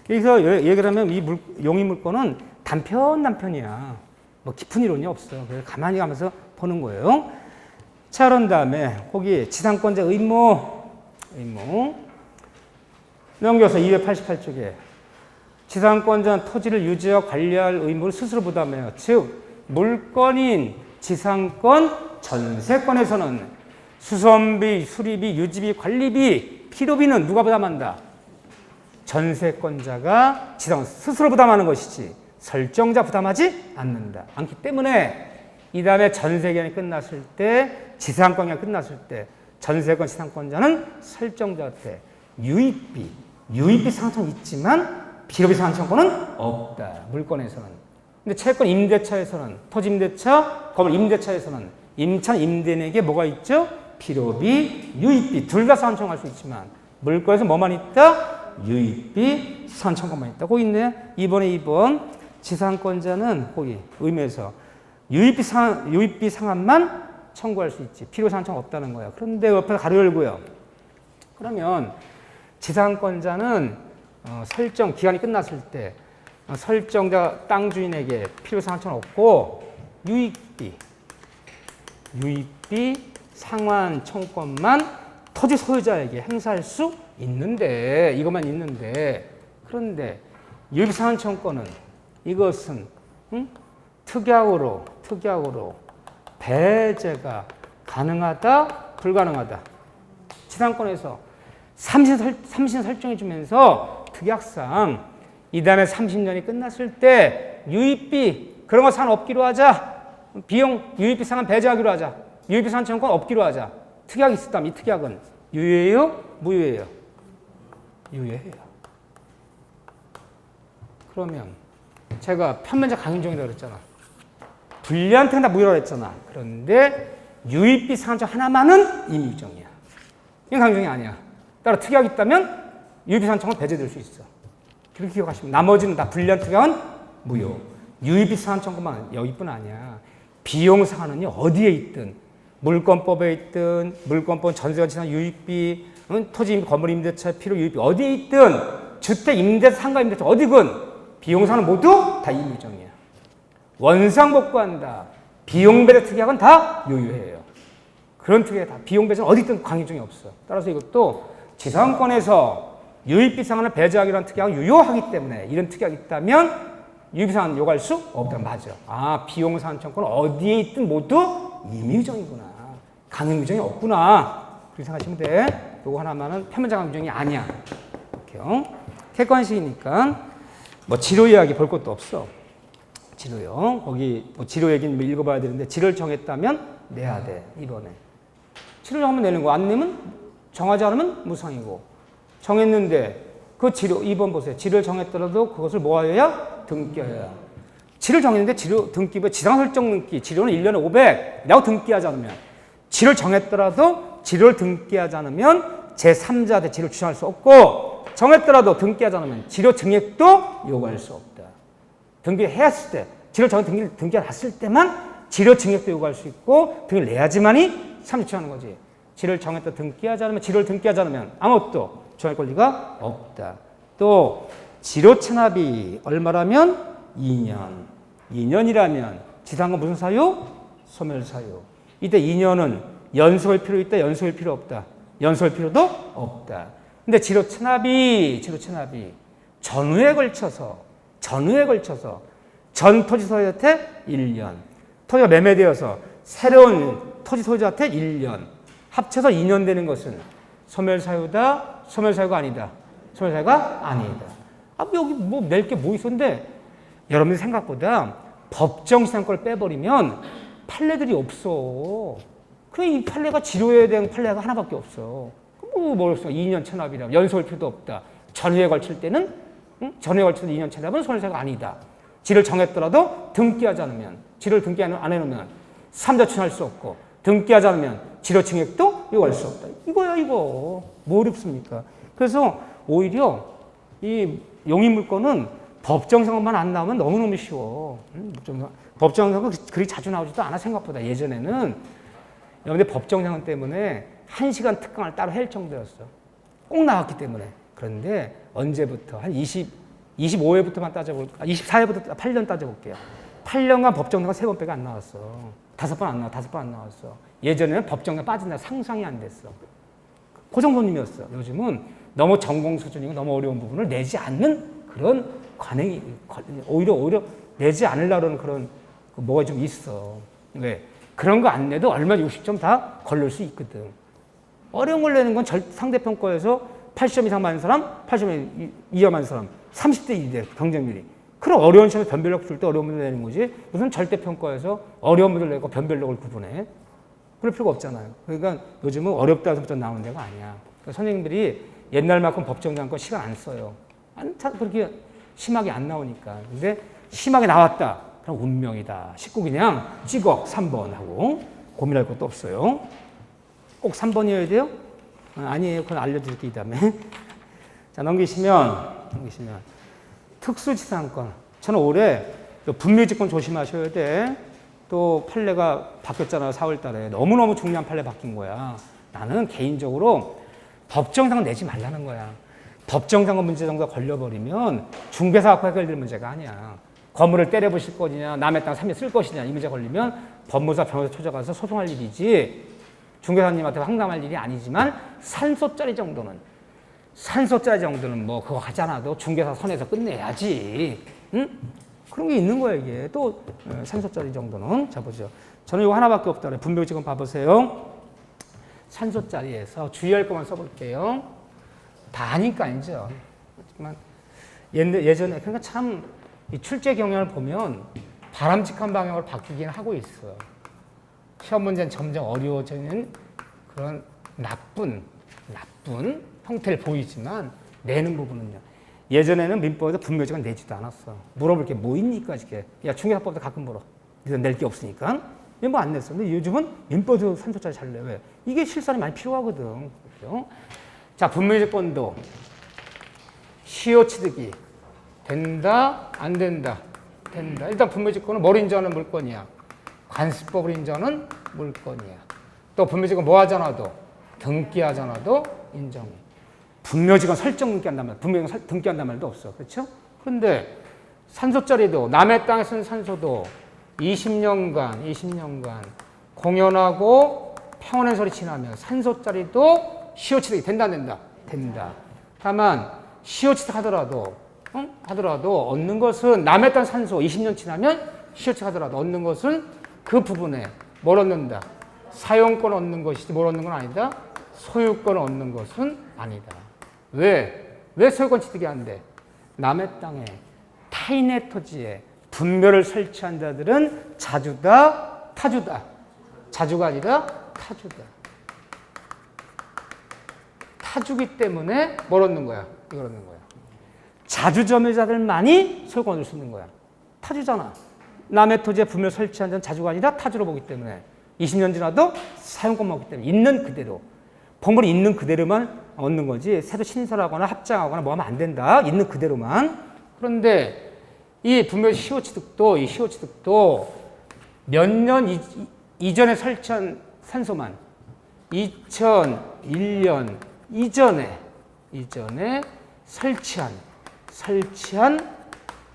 여기서 얘기를 하면 이 용의물권은 단편이야. 뭐 깊은 이론이 없어. 그래서 가만히 가면서 보는 거예요. 자, 그런 다음에 거기 지상권자 의무 넘겨서 288쪽에 지상권자는 토지를 유지하고 관리할 의무를 스스로 부담해요. 즉 물권인 지상권 전세권에서는 수선비, 수리비, 유지비, 관리비, 필요비는 누가 부담한다? 전세권자가 지상권 스스로 부담하는 것이지 설정자 부담하지 않기 때문에 이 다음에 전세기간이 끝났을 때 지상권이 끝났을 때 전세권 지상권자는 설정자한테 유입비 상한선이 있지만 필요비 상한선권은 없다. 물권에서는. 근데 채권 임대차에서는 토지 임대차, 건물 임대차에서는 임차인 임대인에게 뭐가 있죠? 필요비, 유입비 둘 다 상한선할 수 있지만 물권에서 뭐만 있다? 유입비 상한선권만 있다. 거기 있네. 2번에 2번 지상권자는 거기 의무에서 유입비 상한만 청구할 수 있지. 필요 상한청 없다는 거야. 그런데 옆에 가로 열고요. 그러면 지상권자는 설정 기간이 끝났을 때 설정자 땅 주인에게 필요 상한청 없고 유입비 상환 청구권만 토지 소유자에게 행사할 수 있는데 이것만 있는데 그런데 유입비 상환 청구권은 이것은 특약으로 배제가 가능하다, 불가능하다. 지상권에서 30년 설정해 주면서 특약상 이 다음에 30년이 끝났을 때 유입비 그런 거 상관없기로 하자. 비용 유입비 상한 배제하기로 하자. 유입비 상한 청구권 없기로 하자. 특약이 있었다면 이 특약은 유효해요? 무효해요? 유효해요. 그러면 제가 편면적 강인종이라고 그랬잖아. 불리한 특약 다 무효라고 했잖아. 그런데 유입비 상한점 하나만은 임의유정이야. 이건 강정이 아니야. 따라 특약이 있다면 유입비 상한청은 배제될 수 있어. 그렇게 기억하시면 나머지는 다 불리한 특약은 무효. 유입비 상한청만 여기뿐 아니야. 비용 상한은요 어디에 있든 물권법에 있든 물권법 전세가 지난 유입비, 토지 건물 임대차 필요 유입비 어디에 있든 주택 임대차 상가 임대차 어디든 비용 상한은 모두 다 임의유정이야. 원상 복구한다. 비용 배제 특약은 다 유효해요. 그런 특약이 다 비용 배제는 어디 있든 강요중이 없어. 따라서 이것도 지상권에서 유입비 상한을 배제하기로 한 특약은 유효하기 때문에 이런 특약이 있다면 유입비 상한 요구할 수 없다. 맞아. 아, 비용 상한 청구는 어디에 있든 모두 임의유정이구나. 강요유정이 없구나. 그렇게 생각하시면 돼. 요거 하나만은 편면적 강요유정이 아니야. 이렇게요. 객관식이니까 뭐 지로 이야기 볼 것도 없어. 지로요. 거기 뭐 지로 얘기는 읽어봐야 되는데 지를 정했다면 내야 돼. 이번에. 지를 정하면 내는 거. 안 내면 정하지 않으면 무상이고. 정했는데 그 지로 2번 보세요. 지를 정했더라도 그것을 뭐 하여야? 등기하여야. 지를 정했는데 지로 등기부 지상 설정 등기 지로는 1년에 500이라고 등기하지 않으면 지를 정했더라도 지를 등기하지 않으면 제3자한테 지를 주장할 수 없고 정했더라도 등기하지 않으면 지료 증액도 요구할 수 없다. 등기했을 때, 지료 정액 등기해놨을 때만 지료 증액도 요구할 수 있고 등기를 내야지만이 30초 하는 거지. 지료를 정했다 등기하지 않으면 지료를 등기하지 않으면 아무것도 정할 권리가 없다. 또 지료 체납이 얼마라면 2년. 2년이라면 지상권 무슨 사유? 소멸 사유. 이때 2년은 연속할 필요 있다, 연속할 필요 없다. 연속할 필요도 없다. 근데 지료 체납이 전후에 걸쳐서 전 토지 소유자한테 1년, 토지가 매매되어서 새로운 토지 소유자한테 1년, 합쳐서 2년 되는 것은 소멸사유다, 소멸사유가 아니다. 소멸사유가 아니다. 아, 여기 뭐 낼 게 뭐 있었는데 여러분들 생각보다 법정 지상권을 빼버리면 판례들이 없어. 그래, 이 판례가 지료에 대한 판례가 하나밖에 없어. 뭐였어? 2년 체납이라 연속할 필요도 없다. 전후에 걸칠 때는 전후에 걸쳐서 2년 체납은 소멸사유가 아니다. 지를 정했더라도 등기하지 않으면 지를 등기 안 해놓으면 3자 추천할 수 없고 등기하지 않으면 지료 증액도 요구할 수 없다. 이거야 이거. 뭐 어렵습니까? 그래서 오히려 이 용의 물건은 법정상만 안 나오면 너무너무 쉬워. 법정상은 그리 자주 나오지도 않아 생각보다. 예전에는 여러분들 법정상 때문에 1시간 특강을 따로 할 정도였어. 꼭 나왔기 때문에. 그런데 언제부터 한 25회부터만 따져볼까? 24회부터 8년 따져볼게요. 8년간 법정상은 3번 빼고 안 나왔어. 5번 안 나왔어. 예전에는 법정상 빠진다 상상이 안 됐어. 그 정도님이었어. 요즘은 너무 전공 수준이고 너무 어려운 부분을 내지 않는 그런 관행이 오히려 내지 않으려는 그런 뭐가 좀 있어. 왜? 그런 거 안 내도 얼마 60점 다 걸릴 수 있거든. 어려운 걸 내는 건 상대편 거에서 80점 이상 맞는 사람, 80점 이하 맞는 사람, 30대 2대 경쟁률이. 그럼 어려운 시험에 변별력 줄 때 어려운 문제 내는 거지. 무슨 절대평가에서 어려운 문제를 내고 변별력을 구분해. 그럴 필요가 없잖아요. 그러니까 요즘은 어렵다 해서 나오는 데가 아니야. 그러니까 선생님들이 옛날만큼 법정장 거 시간 안 써요. 그렇게 심하게 안 나오니까. 근데 심하게 나왔다. 그럼 운명이다. 쉽고 그냥 찍어 3번 하고 고민할 것도 없어요. 꼭 3번이어야 돼요? 아니에요. 그건 알려드릴게요. 이 다음에. 자, 넘기시면 특수지상권. 저는 올해 분묘지권 조심하셔야 돼. 또 판례가 바뀌었잖아요. 4월 달에. 너무너무 중요한 판례 바뀐 거야. 나는 개인적으로 법정상 내지 말라는 거야. 법정상권 문제 정도가 걸려버리면 중개사 갖고 해결될 문제가 아니야. 건물을 때려부실 거냐, 남의 땅 3년 쓸 것이냐 이 문제 걸리면 법무사, 변호사 찾아가서 소송할 일이지 중개사님한테 황당할 일이 아니지만 산소짜리 정도는 뭐 그거 하지 않아도 중개사 선에서 끝내야지. 응? 그런 게 있는 거야 이게. 또 산소짜리 정도는. 자 보죠. 저는 이거 하나밖에 없다 그래. 분묘지권 봐보세요. 산소짜리에서 주의할 것만 써볼게요. 다 아니까 아니죠. 하지만 예전에 그러니까 참 이 출제 경향을 보면 바람직한 방향으로 바뀌긴 하고 있어요. 시험 문제는 점점 어려워지는 그런 나쁜 형태를 보이지만 내는 부분은요. 예전에는 민법에서 분묘지권 내지도 않았어. 물어볼 게 뭐 있니까 이게. 야 중개사법도 가끔 물어. 그래서 낼 게 없으니까. 뭐 안 냈어. 근데 요즘은 민법도 산소짜리 잘 내. 왜? 이게 실산이 많이 필요하거든. 그렇죠? 자, 분묘지권도 시효 취득이 된다, 안 된다, 된다. 일단 분묘지권은 뭘 인정하는 물건이야? 관습법을 인정하는 물건이야. 또 분묘지권 뭐 하잖아도 등기하잖아도 인정해. 분묘지권 설정 등기한단 말, 분묘지권 등기한단 말도 없어. 그렇죠? 그런데 산소짜리도 남의 땅에 쓴 산소도 20년간 공연하고 평온의 소리 지나면 산소짜리도 시효 취득이 된다, 안 된다? 된다. 다만 시효 취득하더라도 얻는 것은 남의 땅 산소 20년 지나면 시효 취득하더라도 얻는 것은 그 부분에 뭘 얻는다? 사용권 얻는 것이지 뭘 얻는 건 아니다? 소유권을 얻는 것은 아니다. 왜? 왜 소유권 취득이 안 돼? 남의 땅에 타인의 토지에 분묘를 설치한 자들은 자주다, 타주다. 자주가 아니라 타주다. 타주기 때문에 뭘 얻는 거야? 이걸 얻는 거야. 자주점유자들만이 소유권을 얻을 수 있는 거야. 타주잖아. 남의 토지에 분묘를 설치한 자는 자주가 아니라 타주로 보기 때문에 20년 지나도 사용권만 얻기 때문에 있는 그대로. 본물이 있는 그대로만 얻는 거지 새로 신설하거나 합장하거나 뭐 하면 안 된다. 있는 그대로만. 그런데 이 분묘 시효 취득도 몇 년 이전에 설치한 산소만 2001년 이전에 설치한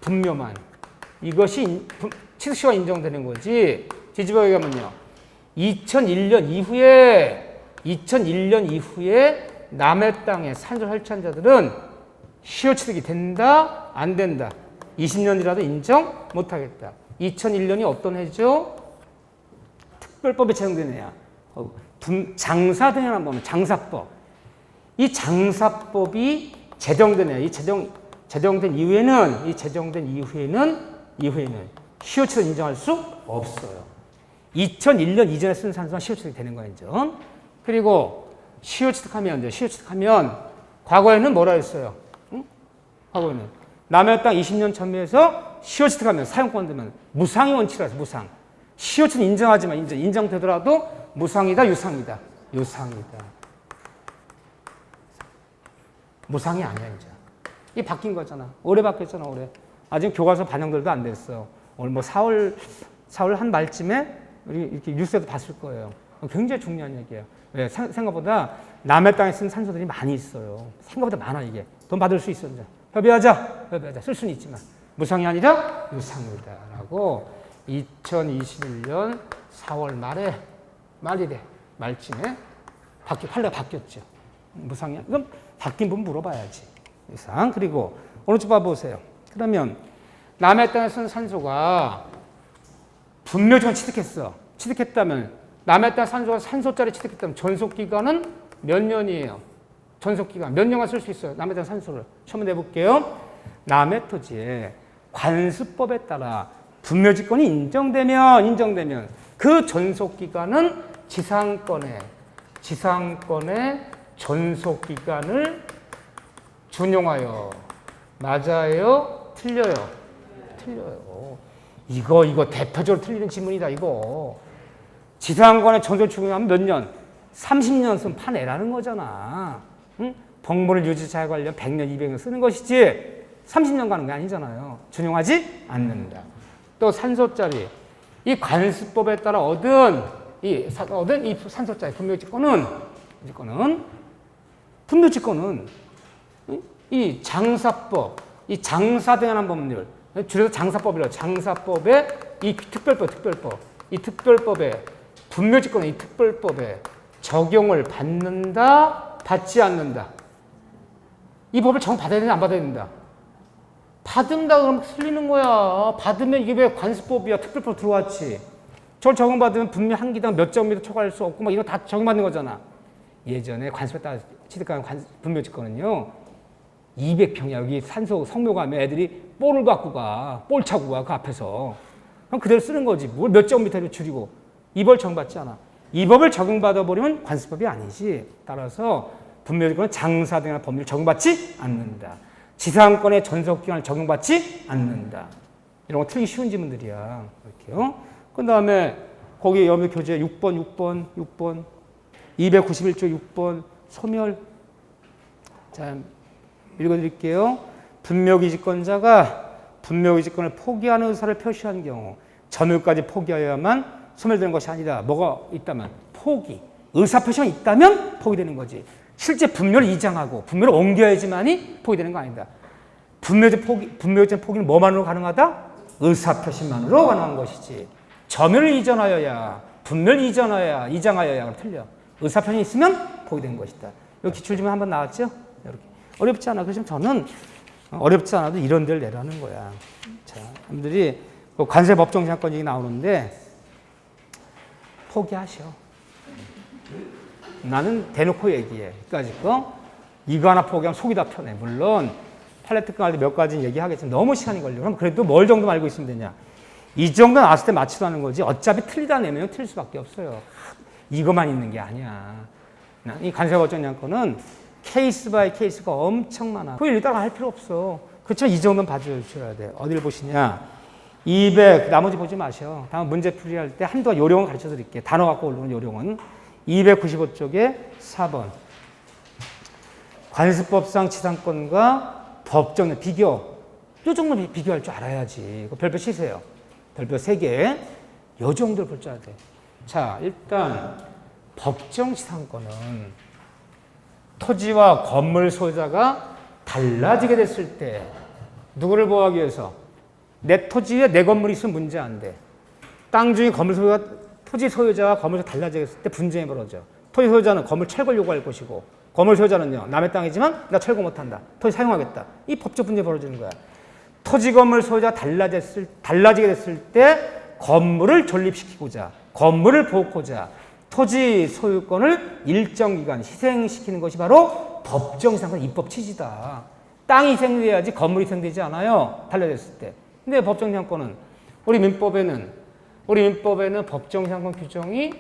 분묘만 이것이 취득시효가 인정되는 거지. 뒤집어 얘기하면요. 2001년 이후에 남의 땅에 산소 설치한 자들은 시효 취득이 된다, 안 된다. 20년이라도 인정 못하겠다. 2001년이 어떤 해죠? 특별법에 제정된 해야. 장사등이라는 한 보면 장사법. 이 장사법이 제정된 해. 제정된 이후에는 시효 취득 인정할 수 없어요. 2001년 이전에 쓴 산소만 시효 취득이 되는 거예요. 인정. 그리고 시효 취득하면 과거에는 뭐라 했어요? 응? 과거에는 남의 땅 20년 점유해서 시효 취득하면 사용권 되면 무상의 원칙이라 해서 무상. 시효 취득 인정하지만 인정되더라도 무상이다, 유상이다. 유상이다. 무상이 아니야, 이제. 이게 바뀐 거잖아. 올해 바뀌었잖아, 올해. 아직 교과서 반영들도 안 됐어. 오늘 뭐 4월 한 말쯤에 우리 이렇게 뉴스에도 봤을 거예요. 굉장히 중요한 얘기예요. 왜? 생각보다 남의 땅에 쓴 산소들이 많이 있어요. 생각보다 많아, 이게. 돈 받을 수 있어, 이제. 협의하자. 쓸 수는 있지만. 무상이 아니라 유상이다라고 2021년 4월 말쯤에 판례가 바뀌었죠. 무상이. 그럼 바뀐 분 물어봐야지. 유상. 그리고 오른쪽 봐보세요. 그러면 남의 땅에 쓴 산소가 분묘지간 취득했다면 남의 땅 산소짜리 취득했다면 전속기간은 몇 년이에요? 전속기간 몇 년간 쓸 수 있어요? 남의 땅 산소를. 처음 내볼게요. 남의 토지에 관습법에 따라 분묘지권이 인정되면 그 전속기간은 지상권의 전속기간을 준용하여. 맞아요? 틀려요? 틀려요. 이거 대표적으로 틀리는 지문이다, 이거. 지상권의 전속 준용하면 몇 년? 30년 쓰면 파내라는 거잖아. 응? 복무를 유지자에 관련 100년, 200년 쓰는 것이지 30년 가는 게 아니잖아요. 준용하지 않는다. 또 산소짜리. 이 관습법에 따라 얻은 이 산소짜리 분묘지권은 이 장사법, 이 장사등하는 법률, 줄여서 장사법이라고. 장사법의 이 특별법, 이 특별법에 분묘지권의 이 특별법에 적용을 받는다, 받지 않는다. 이 법을 적용받아야 되는지 안 받아야 된다. 받는다 그러면 틀리는 거야. 받으면 이게 왜 관습법이야? 특별법 들어왔지. 저걸 적용받으면 분명 한 기당 몇 점미터 초과할 수 없고 막 이런 거 다 적용받는 거잖아. 예전에 관습에 따라 취득한 분묘지권은요 200평이야. 여기 산소 성묘 가면 애들이 볼을 갖고 가. 볼 차고 가. 그 앞에서. 그럼 그대로 쓰는 거지. 뭘 몇 제곱미터를 줄이고. 이 법 적용받지 않아. 이 법을 적용받아 버리면 관습법이 아니지. 따라서 분묘지권은 장사 등의 법률을 적용받지 않는다. 지상권의 전속기간을 적용받지 않는다. 이런 거 틀리기 쉬운 지문들이야. 이렇게요. 그 다음에 거기 여기 교재 6번 291조 6번 소멸. 자, 읽어드릴게요. 분묘기지권자가 분묘기지권을 포기하는 의사를 표시한 경우 점유까지 포기하여야만 소멸되는 것이 아니라 뭐가 있다면 포기, 의사표시가 있다면 포기되는 거지. 실제 분묘를 이장하고 분묘를 옮겨야지만이 포기되는 거 아니다. 분묘지권 포기는 뭐만으로 가능하다? 의사표시만으로 가능한 것이지. 점유를 이전하여야, 분묘를 이장하여야 틀려. 의사표시 있으면 포기되는 것이다. 여기 기출지문 한번 나왔죠? 이렇게. 어렵지 않아. 그래서 저는 어렵지 않아도 이런 데를 내라는 거야. 자, 사람들이 관세 법정 사건 얘기 나오는데 포기하셔. 나는 대놓고 얘기해. 여기까지 거. 이거 하나 포기하면 속이 다 편해. 물론 판례 특강할 때 몇 가지 얘기하겠지만 너무 시간이 걸려. 그럼 그래도 뭘 정도 알고 있으면 되냐. 이 정도 나왔을 때 맞추라는 거지. 어차피 틀리다 내면 틀릴 수밖에 없어요. 이것만 있는 게 아니야. 이 관세 법정 사건은 케이스 바이 케이스가 엄청 많아. 그걸 일단 할 필요 없어. 그렇죠? 이 정도는 봐주셔야 돼. 어디를 보시냐. 200, 나머지 보지 마셔. 다음 문제 풀이할 때 한두 요령을 가르쳐 드릴게요. 단어 갖고 오르는 요령은. 295쪽에 4번. 관습법상 지상권과 법정 비교. 요 정도 비교할 줄 알아야지. 별표 치세요. 별표 3개. 요 정도를 볼 줄 알아야 돼. 자, 일단 법정 지상권은 토지와 건물 소유자가 달라지게 됐을 때 누구를 보호하기 위해서? 내 토지에 내 건물이 있으면 문제 안 돼. 땅 중에 토지 소유자와 건물 소유자가 달라지게 때 분쟁이 벌어져. 토지 소유자는 건물 철거를 요구할 것이고 건물 소유자는요. 남의 땅이지만 나 철거 못한다. 토지 사용하겠다. 이 법적 분쟁이 벌어지는 거야. 토지 건물 소유자가 달라지게 됐을 때 건물을 존립시키고자 건물을 보호하고자 토지 소유권을 일정 기간 희생시키는 것이 바로 법정 지상권 입법 취지다. 땅이 희생돼야지 건물이 희생되지 않아요. 달라졌을 때. 근데 법정 지상권은 우리 민법에는 법정 지상권 규정이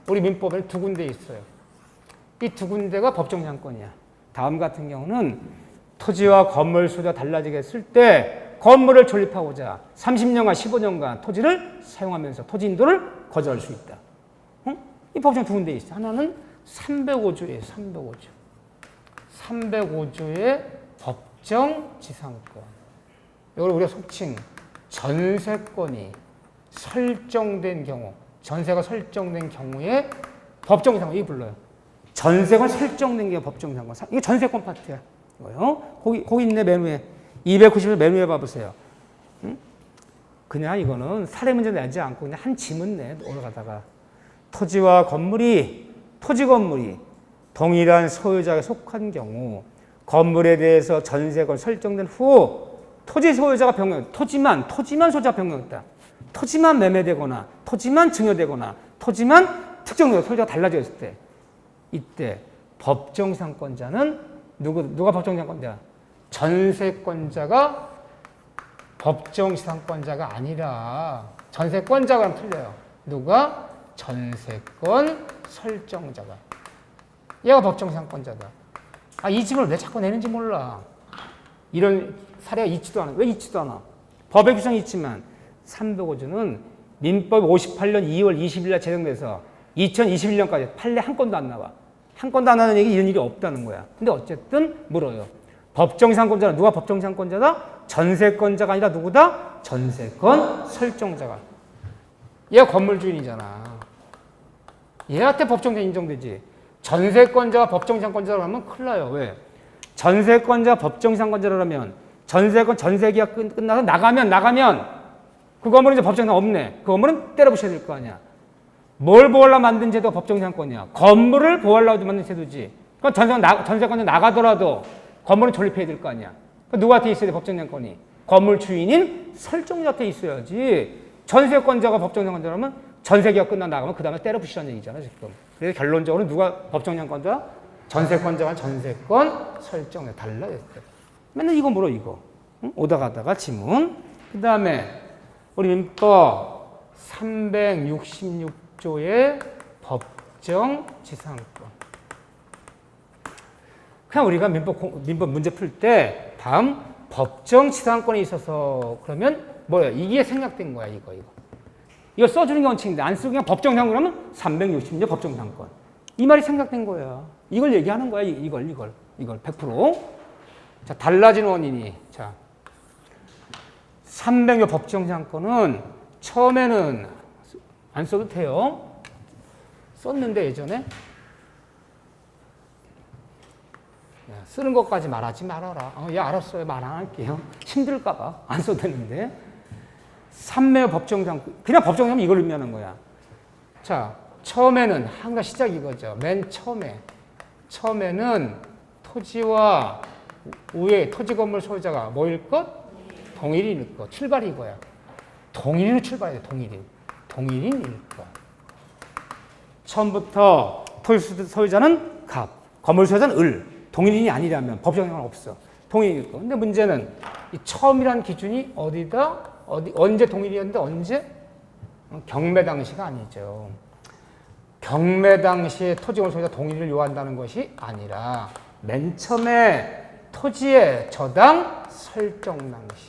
우리 민법에는 2군데 있어요. 이 2군데가 법정 지상권이야. 다음 같은 경우는 토지와 건물 소유가 달라지게 했을 때 건물을 존립하고자 30년간 15년간 토지를 사용하면서 토지 인도를 거절할 수 있다. 이 법정 2군데 있어. 하나는 305조예요. 305조의 법정지상권. 이걸 우리가 속칭 전세권이 설정된 경우, 전세가 설정된 경우에 법정지상권, 이게 불러요. 전세권 설정된 게 법정지상권. 이게 전세권 파트야. 이거요. 거기 있네, 맨 위에. 290을 맨 위에 봐보세요. 응? 그냥 이거는 사례 문제 내지 않고 그냥 한 지문 내 올라가다가 토지와 건물이, 토지 건물이 동일한 소유자에 속한 경우 건물에 대해서 전세권 설정된 후 토지 소유자가 변경, 토지만 소유자가 변경했다. 토지만 매매되거나 토지만 증여되거나 토지만 특정 소유자가 달라졌을 때 이때 법정지상권자는 누가 법정지상권자? 전세권자가 법정지상권자가 아니라 전세권자가 틀려요. 누가? 전세권 설정자가. 얘가 법정지상권자다. 이 집을 왜 자꾸 내는지 몰라. 이런 사례가 있지도 않아. 왜 있지도 않아? 법의 규정이 있지만 305조는 민법 58년 2월 20일 날 제정돼서 2021년까지 판례 한 건도 안 나와. 한 건도 안 나는 얘기 이런 일이 없다는 거야. 근데 어쨌든 물어요. 법정지상권자는 누가 법정지상권자다? 전세권자가 아니라 누구다? 전세권 설정자가. 얘가 건물 주인이잖아. 얘한테 법정자 인정되지. 전세권자가 법정지상권자라고 하면 큰일 나요. 왜? 전세권자가 법정지상권자라면 전세권 전세계약 끝나서 나가면 그 건물은 이제 법정지상 없네. 그 건물은 때려부셔야 될 거 아니야. 뭘 보호하려고 만든 제도가 법정지상권이야? 건물을 보호하려고 만든 제도지. 그럼 전세권자 나가더라도 건물은 존립해야 될 거 아니야. 그럼 누구한테 있어야 돼, 법정지상권이? 건물 주인인 설정자한테 있어야지. 전세권자가 법정지상권자라면 전세계약 끝나고 나가면 그 다음에 때려부시라는 얘기잖아, 지금. 그래서 결론적으로 누가 법정지상권자? 전세권자와 전세권 설정자 달라졌어요. 맨날 이거 물어, 이거. 응? 오다 가다가 지문. 그 다음에 우리 민법 366조의 법정지상권. 그냥 우리가 민법 문제 풀 때 다음 법정지상권에 있어서 그러면 뭐야? 이게 생략된 거야, 이거. 이거 써주는 게 원칙인데 안 쓰고 그냥 법정지상권 그러면 366조 법정지상권. 이 말이 생략된 거야. 이걸 얘기하는 거야, 이걸 100%. 자, 달라진 원인이. 자, 300여 법정지상권은 처음에는 안 써도 돼요. 썼는데 예전에. 쓰는 것까지 말하지 말아라. 알았어요. 말 안 할게요. 힘들까봐. 안 써도 되는데. 300여 법정지상권. 그냥 법정지상권 이걸 의미하는 거야. 자, 처음에는 항상 시작 이거죠. 맨 처음에는 토지와 우에 토지 건물 소유자가 뭐일 것? 동일인일 것. 출발이 이거야. 동일인으로 출발해야 돼. 동일인일 것. 처음부터 토지 소유자는 갑, 건물 소유자는 을. 동일인이 아니라면 법정지상권 없어. 동일인일 것. 근데 문제는 이 처음이라는 기준이 언제 동일이었는데 언제? 경매 당시가 아니죠. 경매 당시에 토지건물 소유자 동일을 요한다는 것이 아니라 맨 처음에 토지의 저당 설정 당시.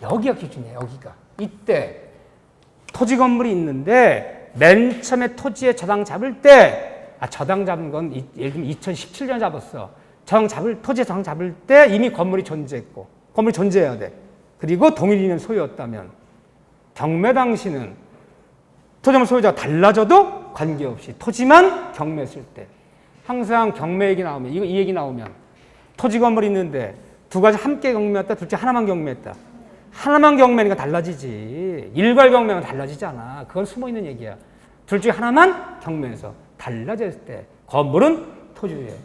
여기가 기준이에요. 여기가. 이때 토지 건물이 있는데 맨 처음에 토지의 저당 잡을 때 저당 잡은 건 예를 들면 2017년 잡았어. 토지의 저당 잡을 때 이미 건물이 존재했고 건물이 존재해야 돼. 그리고 동일인은 소유였다면 경매 당시는 토지건물 소유자가 달라져도 관계없이 토지만 경매했을 때 항상 경매 얘기 나오면 이 얘기 나오면 토지 건물이 있는데 두 가지 함께 경매했다, 둘째 하나만 경매했다. 하나만 경매니까 달라지지. 일괄 경매는 달라지잖아. 그건 숨어있는 얘기야. 둘 중에 하나만 경매해서 달라졌을 때 건물은 토지에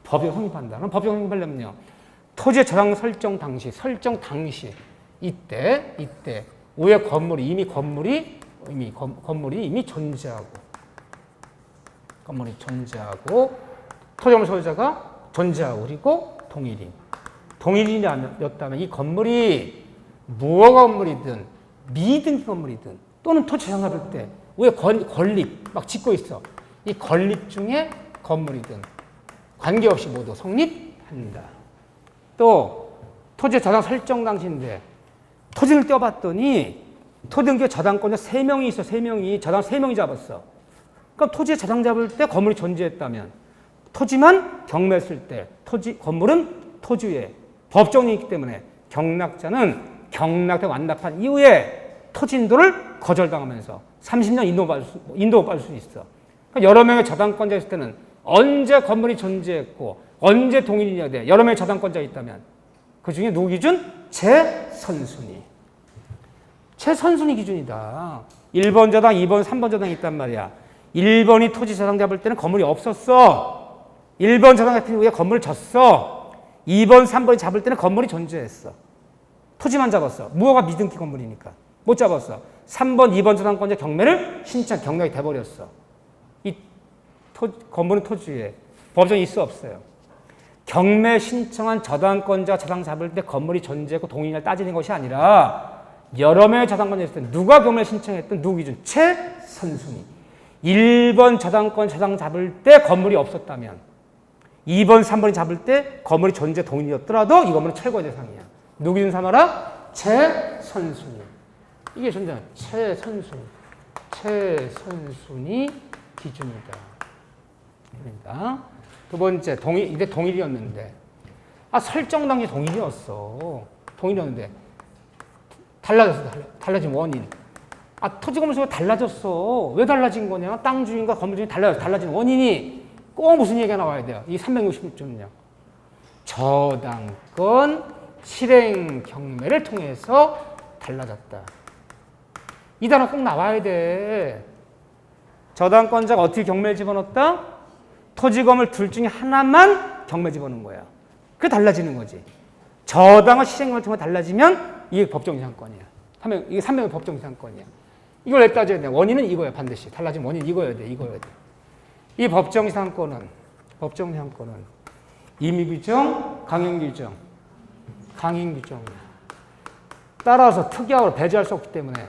법에 성립한다. 그럼 법에 성립하려면요. 토지의 저당 설정 당시 이때 위에 건물이 존재하고 토지건물 소유자가 존재하고 그리고 동일인이었다면 이 건물이 무허 건물이든 미등 건물이든 또는 토지 저당 잡을 때 위에 건립 막 짓고 있어. 이 건립 중에 건물이든 관계없이 모두 성립한다. 또 토지 저당 설정 당시인데 토지를 떼어봤더니 토지 등기에 저당권자 3명이 있어. 3명이 저당 3명이 잡았어. 그럼 토지에 저당 잡을 때 건물이 존재했다면 토지만 경매했을 때 건물은 토지에 법정이 있기 때문에 경락자는 경락대 완납한 이후에 토지 인도를 거절당하면서 30년 인도받을 수 있어. 그러니까 여러 명의 저당권자 있을 때는 언제 건물이 존재했고 언제 동일이냐 돼. 여러 명의 저당권자가 있다면 그 중에 누구 기준? 최선순위. 최선순위 기준이다. 1번 저당, 2번, 3번 저당이 있단 말이야. 1번이 토지 저당 잡을 때는 건물이 없었어. 1번 저당 같은 경우에 건물을 졌어. 2번, 3번이 잡을 때는 건물이 존재했어. 토지만 잡았어. 무허가 미등기 건물이니까. 못 잡았어. 3번, 2번 저당권자 경매를 경락이 돼버렸어. 이 건물은 토지에 법정이 있어 없어요. 경매 신청한 저당권자 저당 잡을 때 건물이 존재했고 동일을 따지는 것이 아니라 여러 명의 저당권자 있을 때 누가 경매 신청했든 누구 기준? 최선순위. 1번 저당권 저당 잡을 때 건물이 없었다면 2번, 3번이 잡을 때 건물이 존재 동일이었더라도 이 건물은 철거 대상이야. 누구 기준 삼아라? 최선순위. 이게 존재 최선순위. 최선순위 기준이다. 두 번째, 이게 동일이었는데, 설정 당시 동일이었어. 동일이었는데, 달라진 원인. 토지 건물 수가 달라졌어. 왜 달라진 거냐? 땅 주인과 건물 주인이 달라진 원인이 꼭 무슨 얘기가 나와야 돼요? 이 366조는요. 저당권 실행 경매를 통해서 달라졌다. 이 단어 꼭 나와야 돼. 저당권자가 어떻게 경매를 집어넣었다? 토지 건물 둘 중에 하나만 경매 집어넣은 거야. 그게 달라지는 거지. 저당과 실행을 통해 달라지면 이게 법정이상권이야. 이게 300의 법정이상권이야. 이걸 왜 따져야 돼? 원인은 이거야, 반드시. 달라진 원인 이거여야 돼. 이 법정이상권은 임의규정, 강행규정이야. 따라서 특이하고 배제할 수 없기 때문에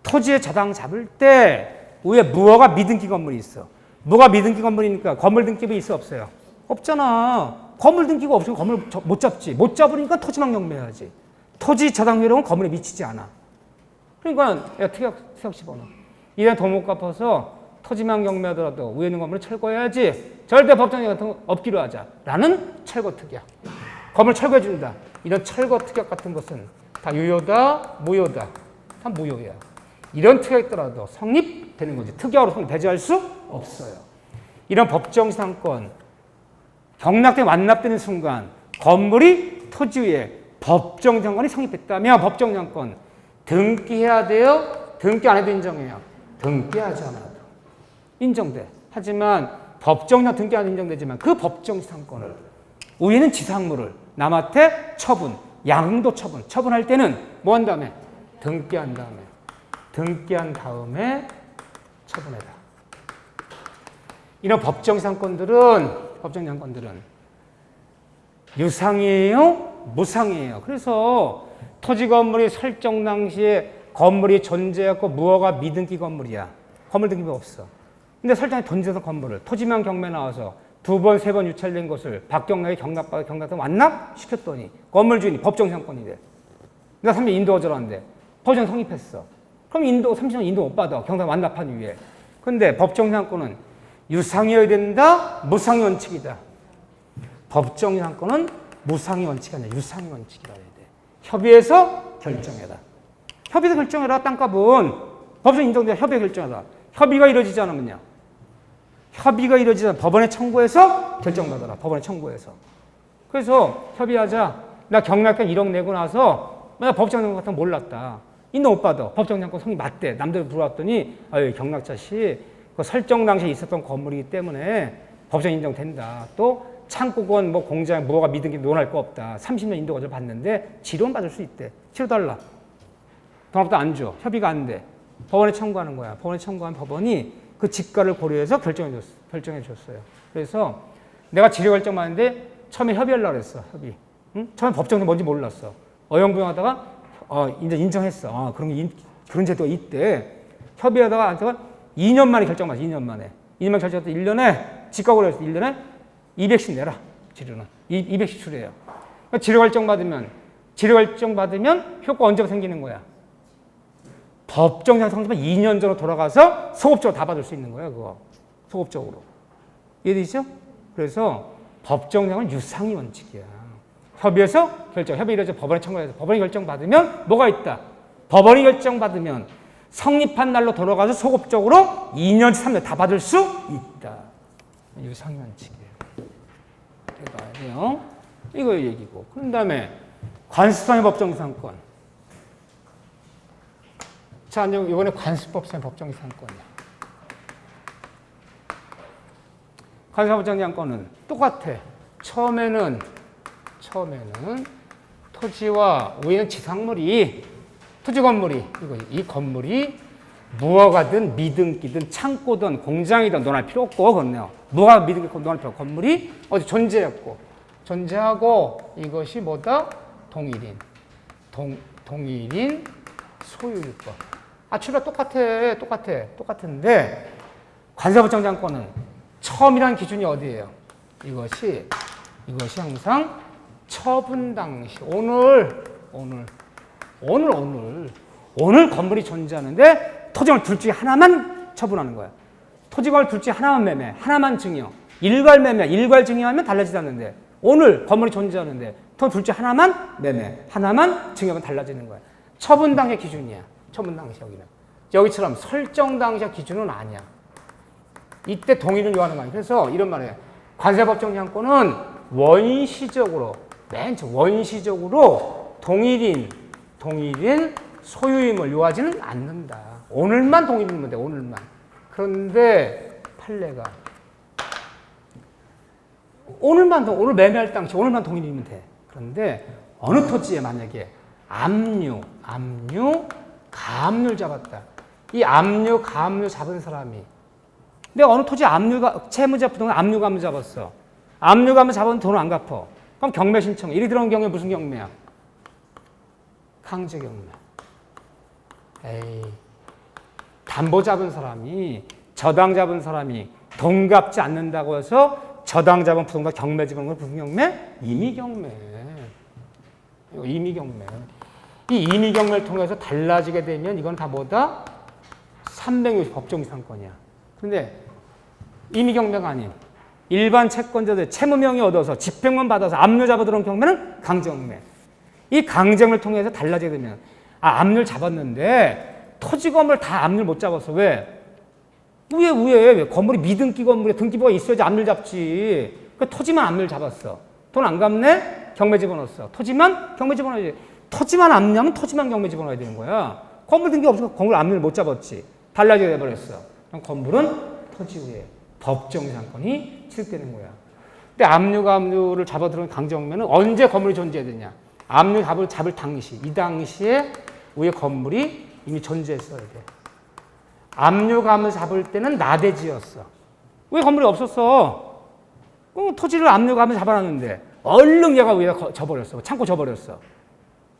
토지의 저당 잡을 때 위에 무허가 미등기 건물이 있어. 무허가 미등기 건물이니까 건물 등기부 있어 없어요? 없잖아. 건물 등기가 없으면 건물 못 잡지. 못 잡으니까 토지만 경매해야지. 토지 저당 요령은 건물에 미치지 않아. 그러니까 특약 집어넣어. 이래 더 못 갚아서 토지만 경매하더라도 위에 있는 건물을 철거해야지. 절대 법정이 같은 거 없기로 하자. 라는 철거 특약. 건물 철거해 준다. 이런 철거 특약 같은 것은 다 유효다, 무효다. 다 무효야. 이런 특약이 있더라도 성립되는 거지. 특약으로 성립 배제할 수 없어요. 이런 법정상권, 경락된 완납되는 순간 건물이 토지 위에 법정상권이 성립됐다면 법정상권 등기해야 돼요? 등기 안 해도 인정해요? 등기하지 않아도 인정돼. 하지만 법정상 등기 안 인정되지만 그 법정상권을 우리는 지상물을 남한테 양도 처분할 때는 뭐 한 다음에? 등기한 다음에 처분해라. 이런 법정상권들은 유상이에요? 무상이에요. 그래서 토지 건물이 설정 당시에 건물이 존재했고 무허가 미등기 건물이야. 건물 등기부 없어. 근데 설정에 던져서 건물을 토지만 경매 나와서 2번, 3번 유찰된 것을 박경락이 경락받아 완납시켰더니 건물 주인이 법정상권이 돼. 내가 3년 인도 거절하는데 법정 성립했어. 그럼 30년 인도 못 받아. 경락 완납한 이후에. 근데 법정상권은 유상이어야 된다? 무상의 원칙이다. 법정상권은 무상의 원칙이 아니라 유상의 원칙이라 해야 돼. 협의해서 결정해라. 협의해서 결정해라. 땅값은 법정 인정돼. 협의해 결정하라. 협의가 이루어지지 않으면요. 법원에 청구해서 결정받아라. 법원에 청구해서. 그래서 협의하자. 나 경락권 1억 내고 나서 나 법정상권 같은 거 몰랐다. 인도 못 받아. 법정상권 성립 맞대. 남들 들어왔더니 경락자 씨 그 설정 당시에 있었던 건물이기 때문에 법정 인정된다. 또 창고건 공장 무허가 미등기 논할 거 없다. 30년 인도 거절 받는데 치료는 받을 수 있대. 치료달라. 동업도 안 줘. 협의가 안 돼. 법원에 청구하는 거야. 법원에 청구한 법원이 그 직가를 고려해서 결정해 줬어요. 그래서 내가 지료 결정받는데 처음에 협의하려고 그랬어. 협의. 응? 처음에 법정이 뭔지 몰랐어. 어영부영하다가 이제 인정했어. 그런 제도가 있대. 협의하다가 한테가 2년 만에 결정받았어. 2년 만에 결정받았어. 1년에 직가 고려해서 1년에 200씩 내라. 지료는 200씩 수료해요. 그러니까 지료 결정 받으면 효과 언제부터 생기는 거야? 법정상 성립한 2년 전으로 돌아가서 소급적으로 다 받을 수 있는 거야, 그거. 소급적으로. 이해되시죠? 그래서 법정상은 유상이 원칙이야. 협의해서 결정, 협의 이루어져 법원에 청구해서 법원이 결정받으면 뭐가 있다. 법원이 결정받으면 성립한 날로 돌아가서 소급적으로 2년치 3년 다 받을 수 있다. 유상이 원칙이에요. 해봐야 돼요. 이거 얘기고. 그런 다음에 관습상의 법정이상권. 자, 이번에 관습법상의 법정이상권이야. 관습법정이상권은 똑같아. 처음에는 토지와 위에는 지상물이 토지 건물이 이 건물이 무허가든 미등기든 창고든 공장이든 논할 필요 없고 그렇네요. 무허가 미등기 논할 필요 없고 건물이 어디 존재하고 이것이 뭐다? 동일인 소유일법. 출발 똑같은데 관세법정장권은 처음이란 기준이 어디예요? 이것이 항상 처분 당시 오늘 건물이 존재하는데 토지건물 둘 중에 하나만 처분하는 거야. 토지건물 둘 중에 하나만 매매, 하나만 증여. 일괄 매매, 일괄 증여하면 달라지지 않는데 오늘 건물이 존재하는데 둘 중에 하나만 매매, 하나만 증여하면 달라지는 거야. 처분 당시 기준이야. 처분 당시 여기는. 여기처럼 설정 당시 기준은 아니야. 이때 동의를 요하는 거 아니야. 그래서 이런 말이에요. 관세법정량권은 원시적으로 동일인 소유임을 요하지는 않는다. 오늘만 동일이면 돼. 오늘만. 그런데 판례가 오늘 매매할 당시 오늘만 동일이면 돼. 그런데 어느 토지에 만약에 압류, 가압류를 잡았다. 이 압류, 가압류 잡은 사람이 근데 어느 토지 채무자 부동산 압류, 가압류 잡았어. 압류, 가압류 잡은 돈을 안 갚어. 그럼 경매 신청. 일이 들어온 경우에 무슨 경매야? 강제 경매. 담보 잡은 사람이 저당 잡은 사람이 돈 갚지 않는다고 해서 저당 잡은 부동산 경매 집은 건 무슨 경매? 임의 경매. 임의 경매. 이 임의 경매를 통해서 달라지게 되면 이건 다 뭐다? 360 법정이상권이야. 근데 임의 경매가 아닌 일반 채권자들 채무명의 얻어서 집행만 받아서 압류 잡아 들어온 경매는 강제경매. 이 강제경매를 통해서 달라지게 되면 압류를 잡았는데 토지 건물 다 압류를 못 잡았어. 왜? 왜 건물이 미등기 건물에 등기부가 있어야지 압류를 잡지. 그 토지만 압류를 잡았어. 돈 안 갚네? 경매 집어넣었어. 토지만 경매 집어넣어야지. 토지만 압류하면 토지만 경매 집어넣어야 되는 거야. 건물 등기 없으니까 건물 압류를 못 잡았지. 달라지게 돼버렸어. 그럼 건물은 토지 위에 법정이상권이 실되는 거야. 근데 압류를 잡아 들어온 강제경매는 언제 건물이 존재해야 되냐? 압류 잡을 당시, 이 당시에 위에 건물이 이미 존재했어야 돼. 압류감을 잡을 때는 나대지였어. 왜 건물이 없었어? 토지를 압류감을 잡아놨는데 얼른 얘가 위에다 져버렸어. 창고 져버렸어.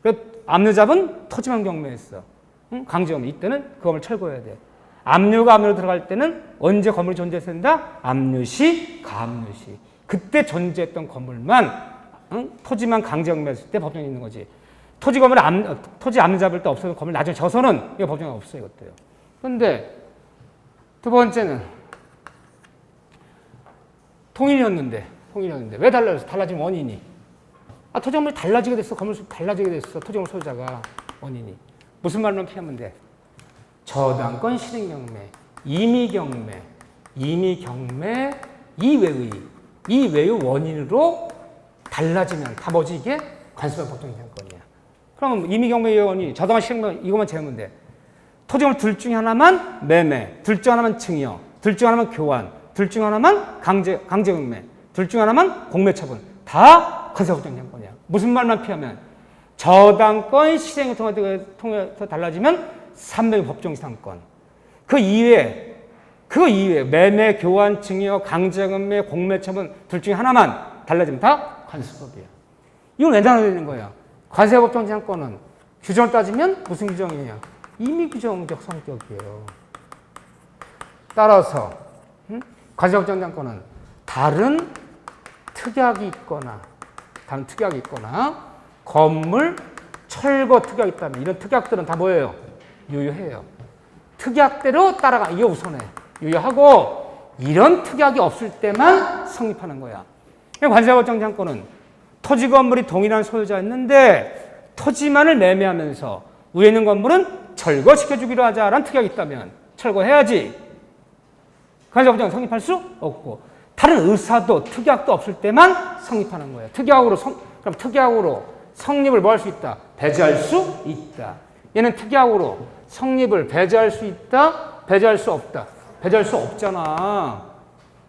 그래서 압류 잡은 토지만 경매했어. 강제경매. 이때는 그 건물 철거해야 돼. 압류감으로 들어갈 때는 언제 건물이 존재했어야 된다? 압류시, 가압류시. 그때 존재했던 건물만 토지만 강제경매했을 때 법정이 있는 거지. 토지 압류 잡을 때 없어서 건물 나중에 져서는 이거 법정이 없어 이것도요. 그런데 두 번째는 통일이었는데 왜 달라진 원인이? 토지 건물이 달라지게 됐어. 건물수 달라지게 됐어. 토지 건물 소유자가 원인이. 무슨 말만 피하면 돼? 저당권 실행경매, 임의경매 이외의 원인으로 달라지면 다 뭐지 이게? 관습의 법정이상권이야. 그럼 임의경매의 원인이 저당권 실행경매 이것만 재우면 돼. 토지건물 둘 중에 하나만 매매, 둘 중 하나만 증여, 둘 중 하나만 교환, 둘 중 하나만 강제경매, 둘 중 하나만 공매처분. 다 관습법정이상권이야. 무슨 말만 피하면 저당권 실행을 통해서 달라지면 300의 법정이상권. 그 이외에 매매, 교환, 증여, 강제경매, 공매처분 둘 중에 하나만 달라지면 다 관습법이야. 이건 왜 달라지는 거야? 관세법정이상권은 규정을 따지면 무슨 규정이냐? 임의규정적 성격이에요. 따라서 관세법정이상권은 다른 특약이 있거나 건물 철거 특약이 있다면 이런 특약들은 다 뭐예요? 유효해요. 특약대로 따라가. 이게 우선해. 유효하고 이런 특약이 없을 때만 성립하는 거야. 관세자법정지상권은 토지 건물이 동일한 소유자였는데 토지만을 매매하면서 위에 있는 건물은 철거시켜주기로 하자라는 특약이 있다면 철거해야지. 관세자법정 성립할 수 없고 다른 의사도 특약도 없을 때만 성립하는 거예요. 그럼 특약으로 성립을 뭐 할 수 있다? 배제할 수 있다. 얘는 특약으로 성립을 배제할 수 있다? 배제할 수 없다. 배제할 수 없잖아.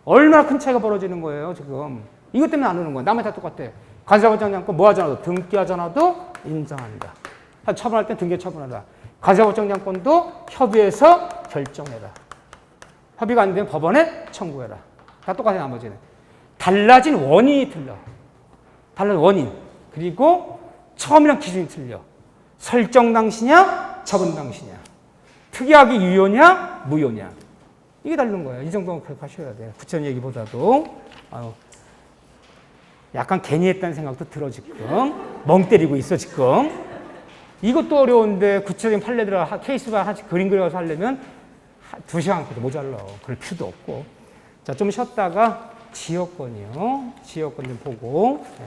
얼마나 큰 차이가 벌어지는 거예요, 지금. 이것 때문에 안 오는 거야. 남의 다 똑같아. 관세자법정지상권 뭐 하잖아도 등기하잖아도 인정한다. 처분할 땐 등기 처분하다. 관세자법정지상권도 협의해서 결정해라. 협의가 안 되면 법원에 청구해라. 다 똑같아, 나머지는. 달라진 원인이 틀려. 달라진 원인. 그리고 처음이랑 기준이 틀려. 설정 당시냐, 처분 당시냐. 특약이 유효냐, 무효냐. 이게 다른 거예요. 이 정도는 그렇게 하셔야 돼요. 구체적인 얘기보다도. 약간 괜히 했다는 생각도 들어, 지금. 멍 때리고 있어, 지금. 이것도 어려운데 구체적인 판례들, 케이스가 그림 그려서 하려면 2시간까지 모자라. 그럴 필요도 없고. 자, 좀 쉬었다가 지역권이요. 지역권 좀 보고. 네.